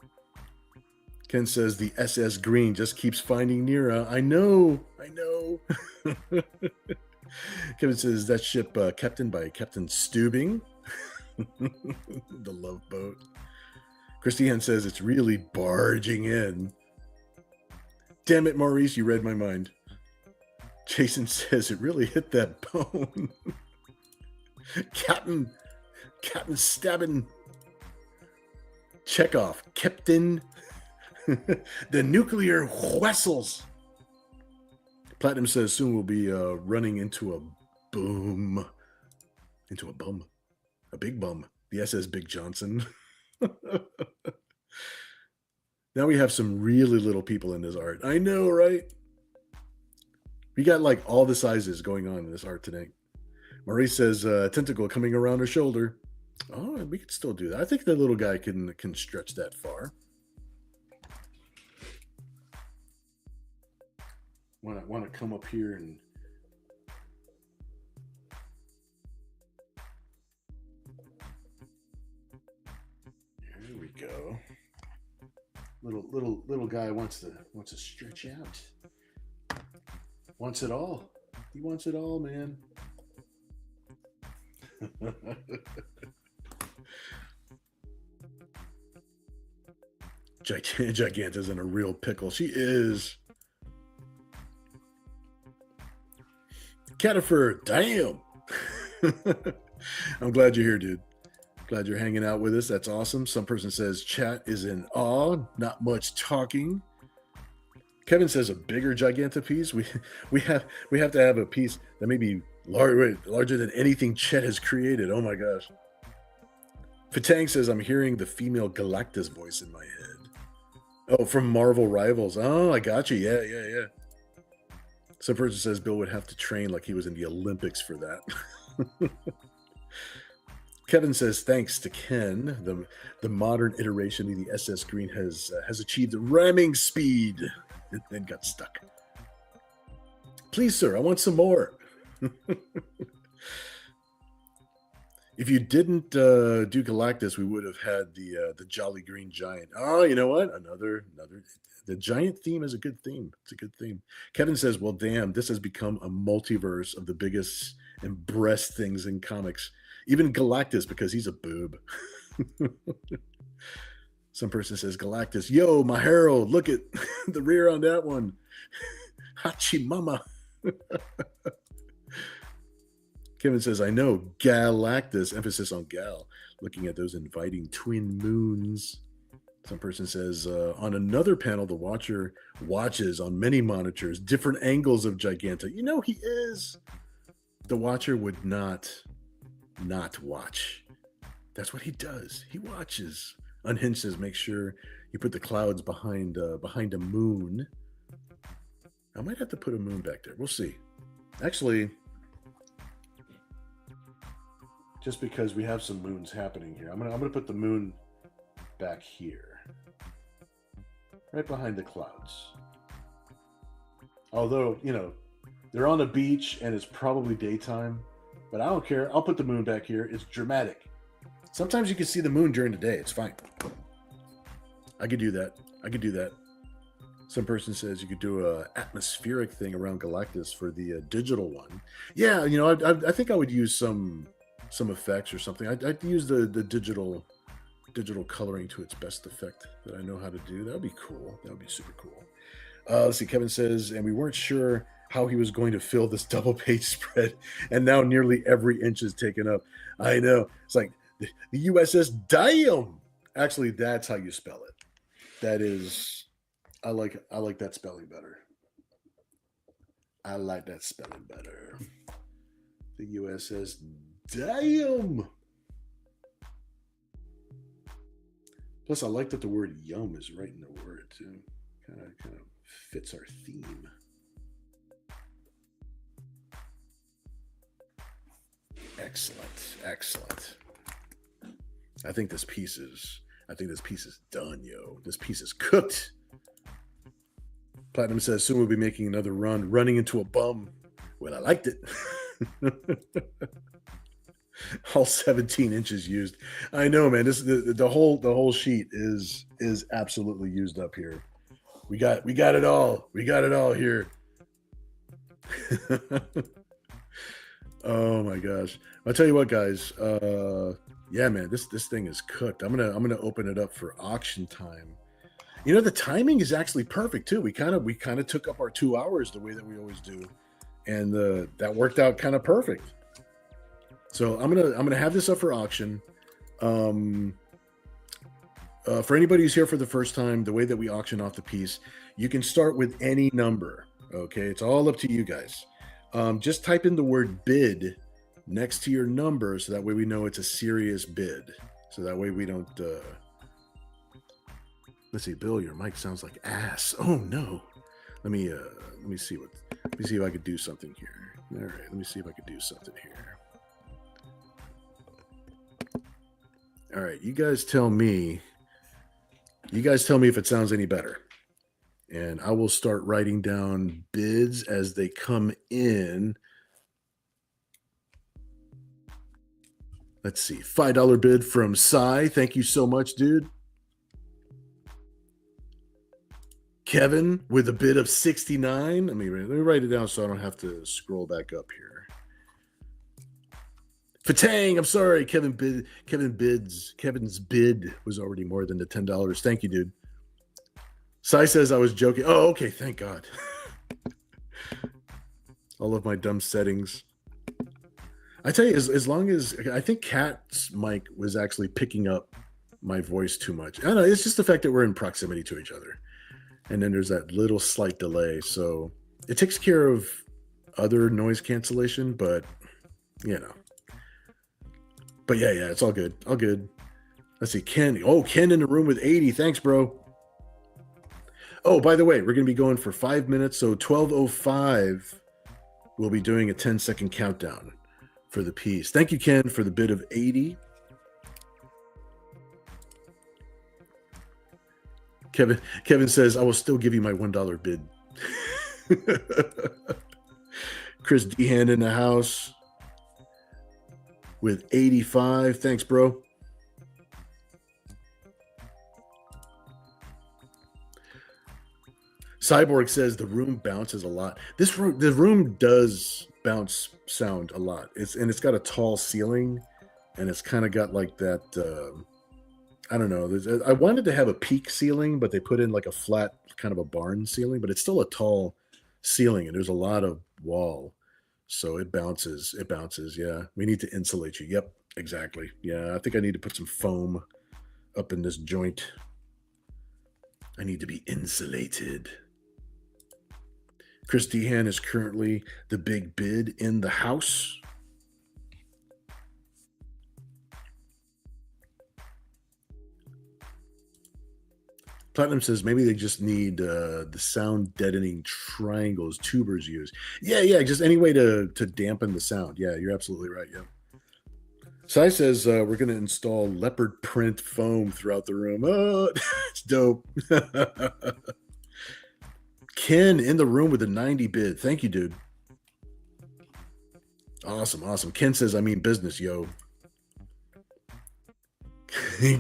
Ken says the SS Green just keeps finding Nira. I know. Kevin says that ship captained by Captain Stubing. The Love Boat. Christiane says it's really barging in. Damn it, Maurice, you read my mind. Jason says it really hit that bone. Captain stabbing Chekhov. Captain. The nuclear vessels. Platinum says soon we'll be running into a boom. Into a bum. A big bum. The SS Big Johnson. Now we have some really little people in this art. I know, right? We got like all the sizes going on in this art today. Maurice says tentacle coming around her shoulder. Oh, we could still do that. I think that little guy can stretch that far. Want to come up here and there we go. Little guy wants to stretch out. Wants it all. He wants it all, man. Giganta's in a real pickle. She is. Catifer, damn. I'm glad you're here, dude. Glad you're hanging out with us. That's awesome. Some person says chat is in awe. Not much talking. Kevin says a bigger Gigantopiece. We have to have a piece that may be larger than anything Chet has created. Oh my gosh. Fatang says I'm hearing the female Galactus voice in my head. Oh, from Marvel Rivals. Oh, I got you. Yeah. Some person says Bill would have to train like he was in the Olympics for that. Kevin says, thanks to Ken, the modern iteration of the SS Green has achieved ramming speed and then got stuck. Please, sir, I want some more. If you didn't do Galactus, we would have had the Jolly Green Giant. Oh, you know what? Another. The giant theme is a good theme. It's a good theme. Kevin says, well, damn, this has become a multiverse of the biggest and breast things in comics. Even Galactus, because he's a boob. Some person says, Galactus, yo, my Harold, look at the rear on that one. Hachi mama. Kevin says, I know, Galactus, emphasis on gal, looking at those inviting twin moons. Some person says, on another panel, the watcher watches on many monitors, different angles of Giganta. You know, he is. The watcher would not watch. That's what he does. He watches. Unhinged says, make sure you put the clouds behind a moon. I might have to put a moon back there. We'll see. Actually, just because we have some moons happening here, I'm gonna put the moon back here, right behind the clouds. Although, you know, they're on a beach and it's probably daytime, but I don't care. I'll put the moon back here. It's dramatic. Sometimes you can see the moon during the day. It's fine. I could do that. Some person says you could do a atmospheric thing around Galactus for the digital one. Yeah, you know, I think I would use some effects or something. I'd use the digital coloring to its best effect that I know how to do. That would be cool. That would be super cool. Let's see. Kevin says, and we weren't sure how he was going to fill this double page spread, and now nearly every inch is taken up. I know. It's like the USS Diam. Actually, that's how you spell it. That is, I like that spelling better. I like that spelling better. The USS Diam. Plus, I like that the word yum is right in the word, too. Kind of fits our theme. Excellent. I think this piece is done, yo. This piece is cooked. Platinum says, soon we'll be making another run, running into a bum. Well, I liked it. All 17 inches used. I know, man. This the whole sheet is absolutely used up here. We got it all. We got it all here. Oh my gosh. I'll tell you what, guys. Yeah, man, this thing is cooked. I'm gonna open it up for auction time. You know, the timing is actually perfect too. We kind of took up our 2 hours the way that we always do, and that worked out kind of perfect. So I'm gonna have this up for auction. For anybody who's here for the first time, the way that we auction off the piece, you can start with any number. Okay, it's all up to you guys. Just type in the word bid next to your number, so that way we know it's a serious bid. So that way we don't. Let's see, Bill, your mic sounds like ass. Oh no. Let me see if I could do something here. All right, let me see if I could do something here. All right, you guys tell me if it sounds any better. And I will start writing down bids as they come in. Let's see. $5 bid from Cy. Thank you so much, dude. Kevin with a bid of 69. Let me write it down so I don't have to scroll back up here. Fatang, I'm sorry. Kevin's bid was already more than the $10. Thank you, dude. Sai says I was joking. Oh, okay. Thank God. All of my dumb settings. I tell you, as long as I think Kat's mic was actually picking up my voice too much. I don't know. It's just the fact that we're in proximity to each other, and then there's that little slight delay. So it takes care of other noise cancellation, but you know. But yeah, yeah, it's all good. All good. Let's see, Ken. Oh, Ken in the room with 80. Thanks, bro. Oh, by the way, we're gonna be going for 5 minutes. So 12:05, we'll be doing a 10-second countdown for the piece. Thank you, Ken, for the bid of 80. Kevin says, I will still give you my $1 bid. Chris Dehan in the house with 85. Thanks, bro. Cyborg says the room bounces a lot. The room does bounce sound a lot. It's got a tall ceiling, and it's kind of got like that. I don't know. I wanted to have a peak ceiling, but they put in like a flat kind of a barn ceiling, but it's still a tall ceiling, and there's a lot of wall, so it bounces. It bounces. Yeah, we need to insulate you. Yep, exactly. Yeah, I think I need to put some foam up in this joint. I need to be insulated. Chris Dehan is currently the big bid in the house. Platinum says maybe they just need the sound deadening triangles tubers use. Yeah, yeah, just any way to dampen the sound. Yeah, you're absolutely right. Yeah. Sai says we're going to install leopard print foam throughout the room. Oh, it's dope. Ken in the room with a 90 bid. Thank you, dude. Awesome, awesome. Ken says, I mean business, yo.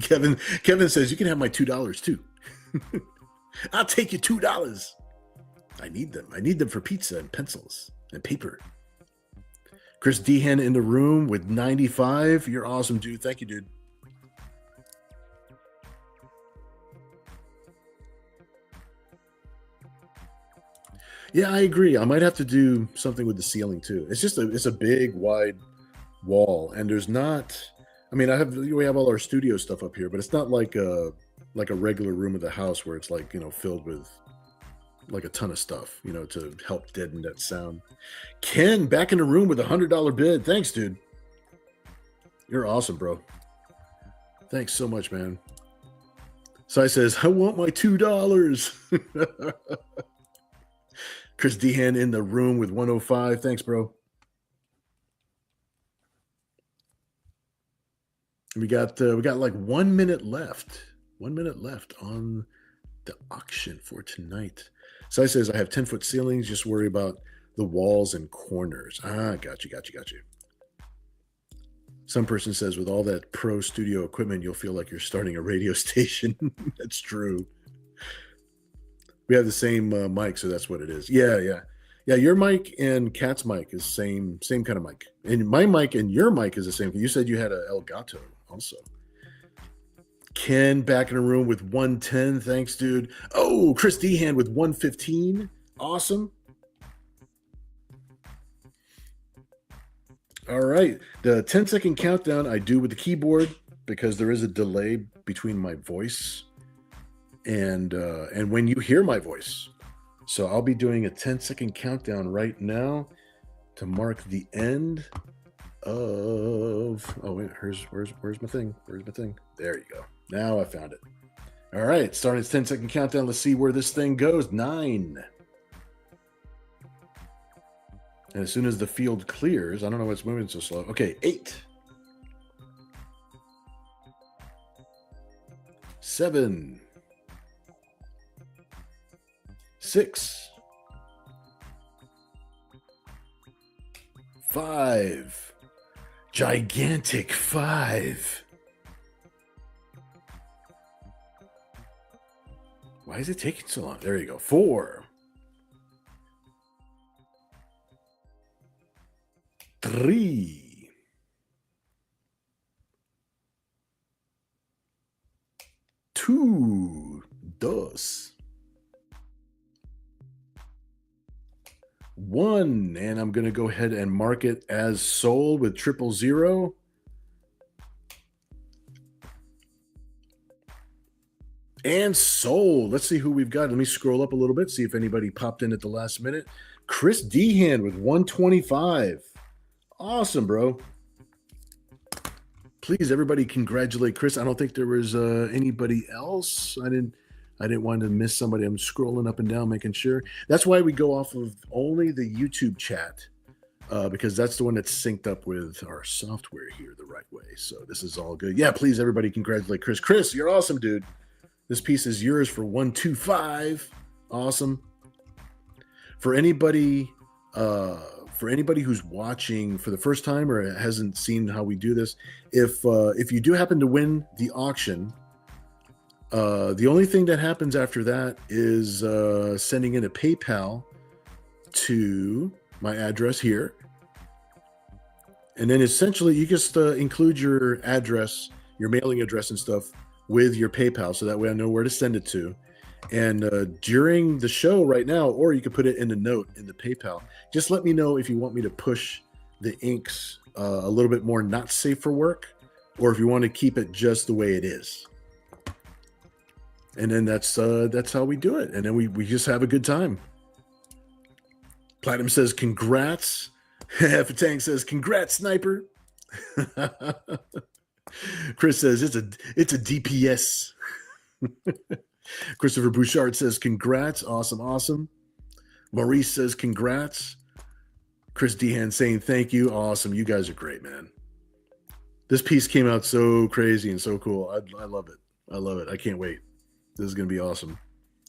Kevin says, you can have my $2 too. I'll take your $2. I need them. I need them for pizza and pencils and paper. Chris Dehan in the room with 95. You're awesome, dude. Thank you, dude. Yeah, I agree. I might have to do something with the ceiling too. It's a big wide wall, and there's not. I mean, we have all our studio stuff up here, but it's not like a regular room of the house where it's like filled with like a ton of stuff to help deaden that sound. Ken back in the room with $100 bid. Thanks, dude. You're awesome, bro. Thanks so much, man. Sai says, I want my $2. Chris Dehan in the room with 105. Thanks, bro. We got like 1 minute left. 1 minute left on the auction for tonight. Sai says, I have 10-foot ceilings. Just worry about the walls and corners. Got you. Some person says, with all that pro studio equipment, you'll feel like you're starting a radio station. That's true. We have the same mic, so that's what it is. Yeah. Your mic and Kat's mic is same kind of mic, and my mic and your mic is the same. You said you had a Elgato also. Ken back in the room with 110. Thanks, dude. Oh, Chris Dehan with 115. Awesome. All right. The 10-second countdown I do with the keyboard because there is a delay between my voice and when you hear my voice. So I'll be doing a 10-second countdown right now to mark the end of. Oh wait, where's my thing? Where's my thing? There you go. Now I found it. All right, starting its 10-second countdown. Let's see where this thing goes. 9. And as soon as the field clears, I don't know what's moving so slow. Okay, 8. 7. 6. 5. Gigantic 5. Why is it taking so long? There you go. 4. 3. 2. 2. 1, and I'm going to go ahead and mark it as sold with 000. And sold. Let's see who we've got. Let me scroll up a little bit, see if anybody popped in at the last minute. Chris Dehan with 125. Awesome, bro. Please, everybody, congratulate Chris. I don't think there was anybody else. I didn't want to miss somebody. I'm scrolling up and down, making sure. That's why we go off of only the YouTube chat, because that's the one that's synced up with our software here the right way. So this is all good. Yeah, please, everybody, congratulate Chris. Chris, you're awesome, dude. This piece is yours for 125. Awesome. For anybody who's watching for the first time or hasn't seen how we do this, if you do happen to win the auction, the only thing that happens after that is sending in a PayPal to my address here. And then essentially you just include your address, your mailing address and stuff with your PayPal, so that way I know where to send it to. And during the show right now, or you could put it in a note in the PayPal, just let me know if you want me to push the inks a little bit more not safe for work, or if you want to keep it just the way it is. And then that's how we do it. And then we just have a good time. Platinum says, congrats. Fatang says, congrats, Sniper. Chris says, it's a DPS. Christopher Bouchard says, congrats. Awesome. Maurice says, congrats. Chris Dehan saying, thank you. Awesome. You guys are great, man. This piece came out so crazy and so cool. I love it. I can't wait. This is going to be awesome.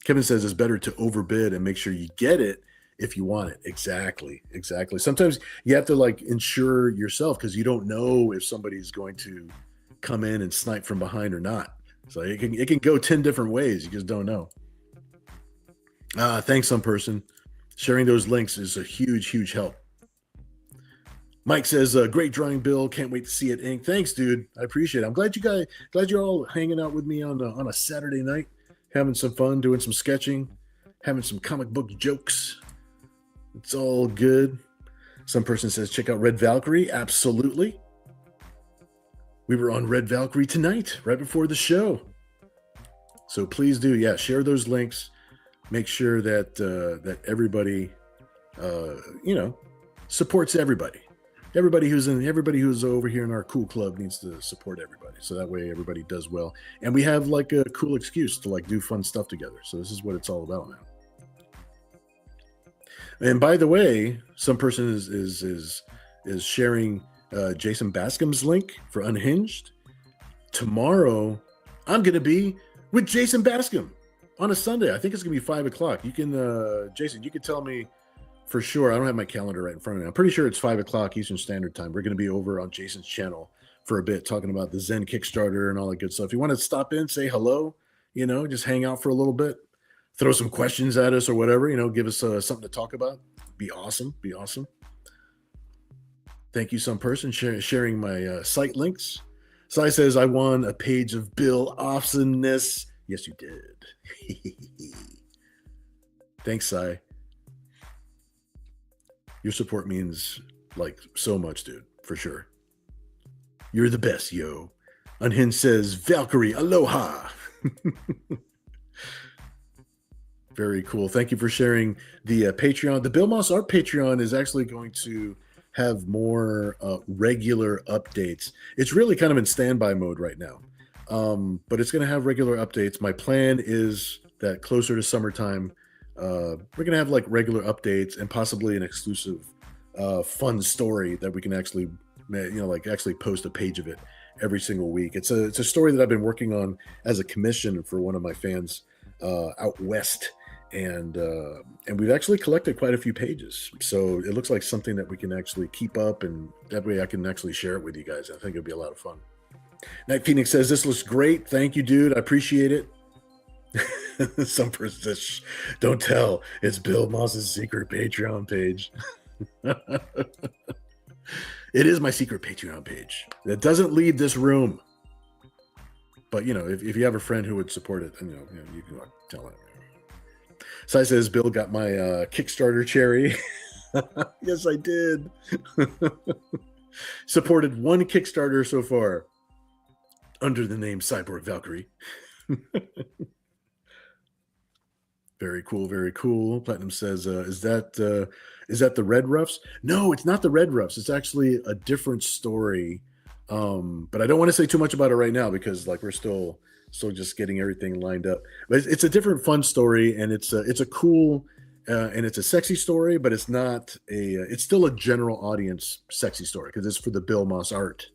Kevin says it's better to overbid and make sure you get it if you want it. Exactly. Sometimes you have to like insure yourself because you don't know if somebody's going to come in and snipe from behind or not. So it can go 10 different ways. You just don't know. Thanks, some person. Sharing those links is a huge help. Mike says, great drawing, Bill. Can't wait to see it ink. Thanks, dude. I appreciate it. I'm glad you're all hanging out with me on a Saturday night, having some fun, doing some sketching, having some comic book jokes. It's all good. Some person says, check out Red Valkyrie. Absolutely. We were on Red Valkyrie tonight, right before the show. So please do, share those links. Make sure that everybody, supports everybody. Everybody who's over here in our cool club needs to support everybody. So that way everybody does well. And we have like a cool excuse to like do fun stuff together. So this is what it's all about, man. And by the way, some person is sharing Jason Bascom's link for Unhinged. Tomorrow, I'm going to be with Jason Bascom on a Sunday. I think it's going to be 5:00. You can, Jason, you can tell me for sure. I don't have my calendar right in front of me. I'm pretty sure it's 5:00 Eastern Standard Time. We're going to be over on Jason's channel for a bit, talking about the Zen Kickstarter and all that good stuff. If you want to stop in, say hello, just hang out for a little bit, throw some questions at us or whatever, give us something to talk about. Be awesome. Thank you, some person sharing my site links. Sai says, I won a page of Bill Awesomeness. Yes, you did. Thanks, Sai. Your support means like so much, dude, for sure. You're the best, yo. Unhinged says, Valkyrie, aloha. Very cool. Thank you for sharing the Patreon. The Bill Moss Art Patreon is actually going to have more regular updates. It's really kind of in standby mode right now, but it's going to have regular updates. My plan is that closer to summertime, we're going to have like regular updates and possibly an exclusive fun story that we can actually, actually post a page of it every single week. It's a story that I've been working on as a commission for one of my fans out west. And we've actually collected quite a few pages. So it looks like something that we can actually keep up, and that way I can actually share it with you guys. I think it'll be a lot of fun. Night Phoenix says, this looks great. Thank you, dude. I appreciate it. Some person says, shh, don't tell. It's Bill Moss's secret Patreon page. It is my secret Patreon page. It doesn't leave this room. But, if you have a friend who would support it, then, you can tell it. Sai says, Bill got my Kickstarter cherry. Yes, I did. Supported one Kickstarter so far under the name Cyborg Valkyrie. Very cool, very cool. Platinum says, is that the Red Ruffs? No, it's not the Red Ruffs. It's actually a different story. But I don't want to say too much about it right now because like we're still just getting everything lined up. But it's a different fun story, and it's a cool and it's a sexy story, but it's not a it's still a general audience sexy story because it's for the Bill Moss art.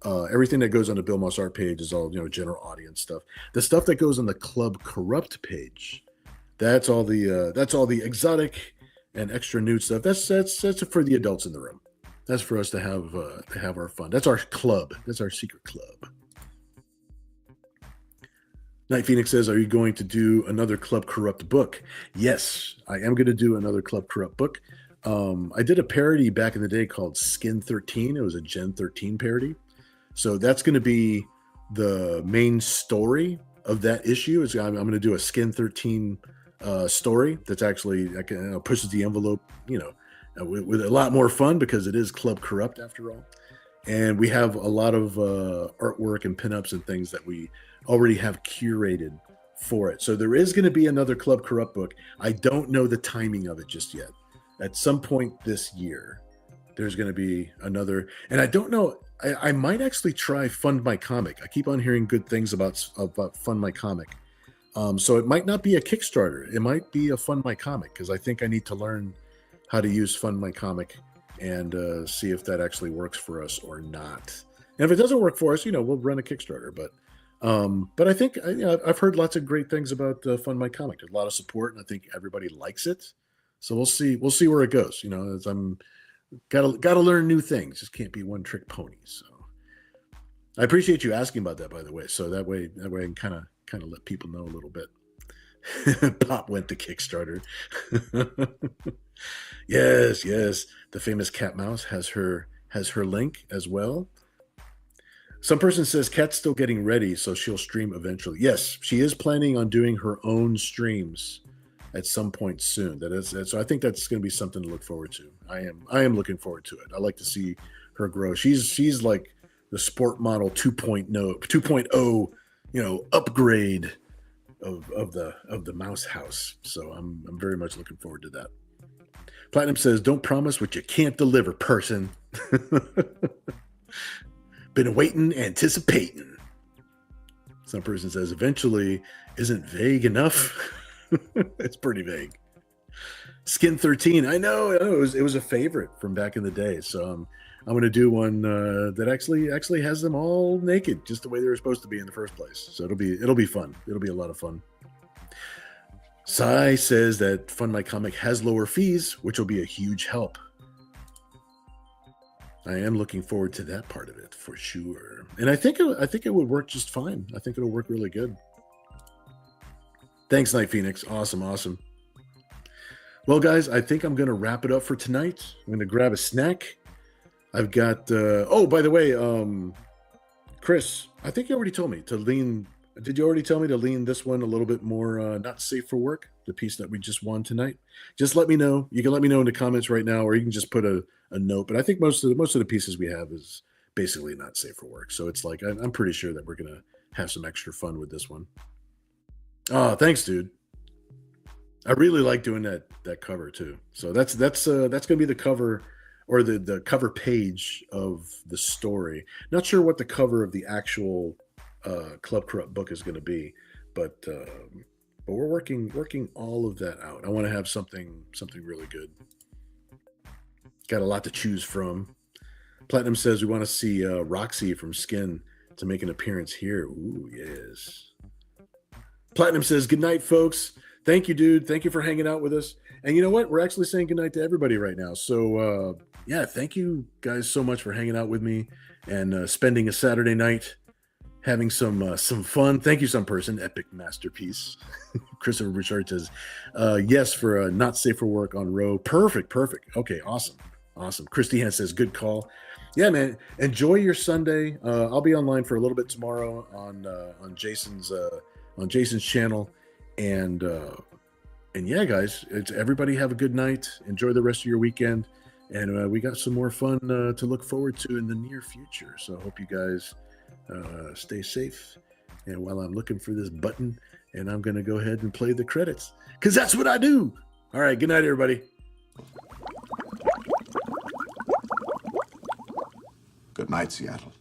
Everything that goes on the Bill Moss art page is all general audience stuff. The stuff that goes on the Club Corrupt page, that's all the exotic and extra nude stuff. That's for the adults in the room. That's for us to have our fun. That's our club. That's our secret club. Night Phoenix says, "Are you going to do another Club Corrupt book?" Yes, I am going to do another Club Corrupt book. I did a parody back in the day called Skin 13. It was a Gen 13 parody. So that's going to be the main story of that issue. I'm going to do a Skin 13 story that's actually pushes the envelope, with a lot more fun because it is Club Corrupt after all. And we have a lot of artwork and pinups and things that we already have curated for it. So there is going to be another Club Corrupt book. I don't know the timing of it just yet. At some point this year, there's going to be another. And I don't know. I might actually try Fund My Comic. I keep on hearing good things about Fund My Comic. So it might not be a Kickstarter. It might be a Fund My Comic because I think I need to learn how to use Fund My Comic and see if that actually works for us or not. And if it doesn't work for us, we'll run a Kickstarter. But I think I've heard lots of great things about Fund My Comic. There's a lot of support, and I think everybody likes it. So we'll see where it goes. As I'm gotta learn new things. Just can't be one trick pony. So I appreciate you asking about that, by the way. So that way I can kind of let people know a little bit. Pop went to Kickstarter. Yes. The famous Cat Mouse has her link as well. Some person says Kat's still getting ready, so she'll stream eventually. Yes, she is planning on doing her own streams at some point soon. So I think that's going to be something to look forward to. I am looking forward to it. I like to see her grow. She's like the sport model 2.0, upgrade of the mouse house. So I'm very much looking forward to that. Platinum says, "Don't promise what you can't deliver, person." Been waiting, anticipating. Some person says, "Eventually isn't vague enough." It's pretty vague. Skin 13. I know. It was a favorite from back in the day. So I'm going to do one that actually has them all naked, just the way they were supposed to be in the first place. So it'll be fun. It'll be a lot of fun. Sai says that Fund My Comic has lower fees, which will be a huge help. I am looking forward to that part of it for sure. And I think it would work just fine. I think it'll work really good. Thanks, Night Phoenix. Awesome. Well, guys, I think I'm going to wrap it up for tonight. I'm going to grab a snack. I've got, by the way, Chris, I think you already told me to lean. Did you already tell me to lean this one a little bit more not safe for work, the piece that we just won tonight? Just let me know. You can let me know in the comments right now, or you can just put a note. But I think most of the pieces we have is basically not safe for work. So it's like I'm pretty sure that we're going to have some extra fun with this one. Oh, thanks, dude. I really like doing that cover too. So that's going to be the cover or the cover page of the story. Not sure what the cover of the actual Club Corrupt book is going to be, but we're working all of that out. I want to have something really good. Got a lot to choose from. Platinum says we want to see Roxy from Skin to make an appearance here. Ooh, yes. Platinum says, "Good night, folks." Thank you, dude. Thank you for hanging out with us. And you know what? We're actually saying goodnight to everybody right now. So, thank you guys so much for hanging out with me and spending a Saturday night having some fun. Thank you, some person. Epic masterpiece. Christopher Richard says, yes, for not safe for work on row. Perfect. Okay, awesome. Christy Hans says, "Good call." Yeah, man. Enjoy your Sunday. I'll be online for a little bit tomorrow on Jason's channel. And And yeah, guys, everybody have a good night. Enjoy the rest of your weekend. And we got some more fun to look forward to in the near future. So I hope you guys stay safe. And while I'm looking for this button, and I'm going to go ahead and play the credits, because that's what I do. All right. Good night, everybody. Good night, Seattle.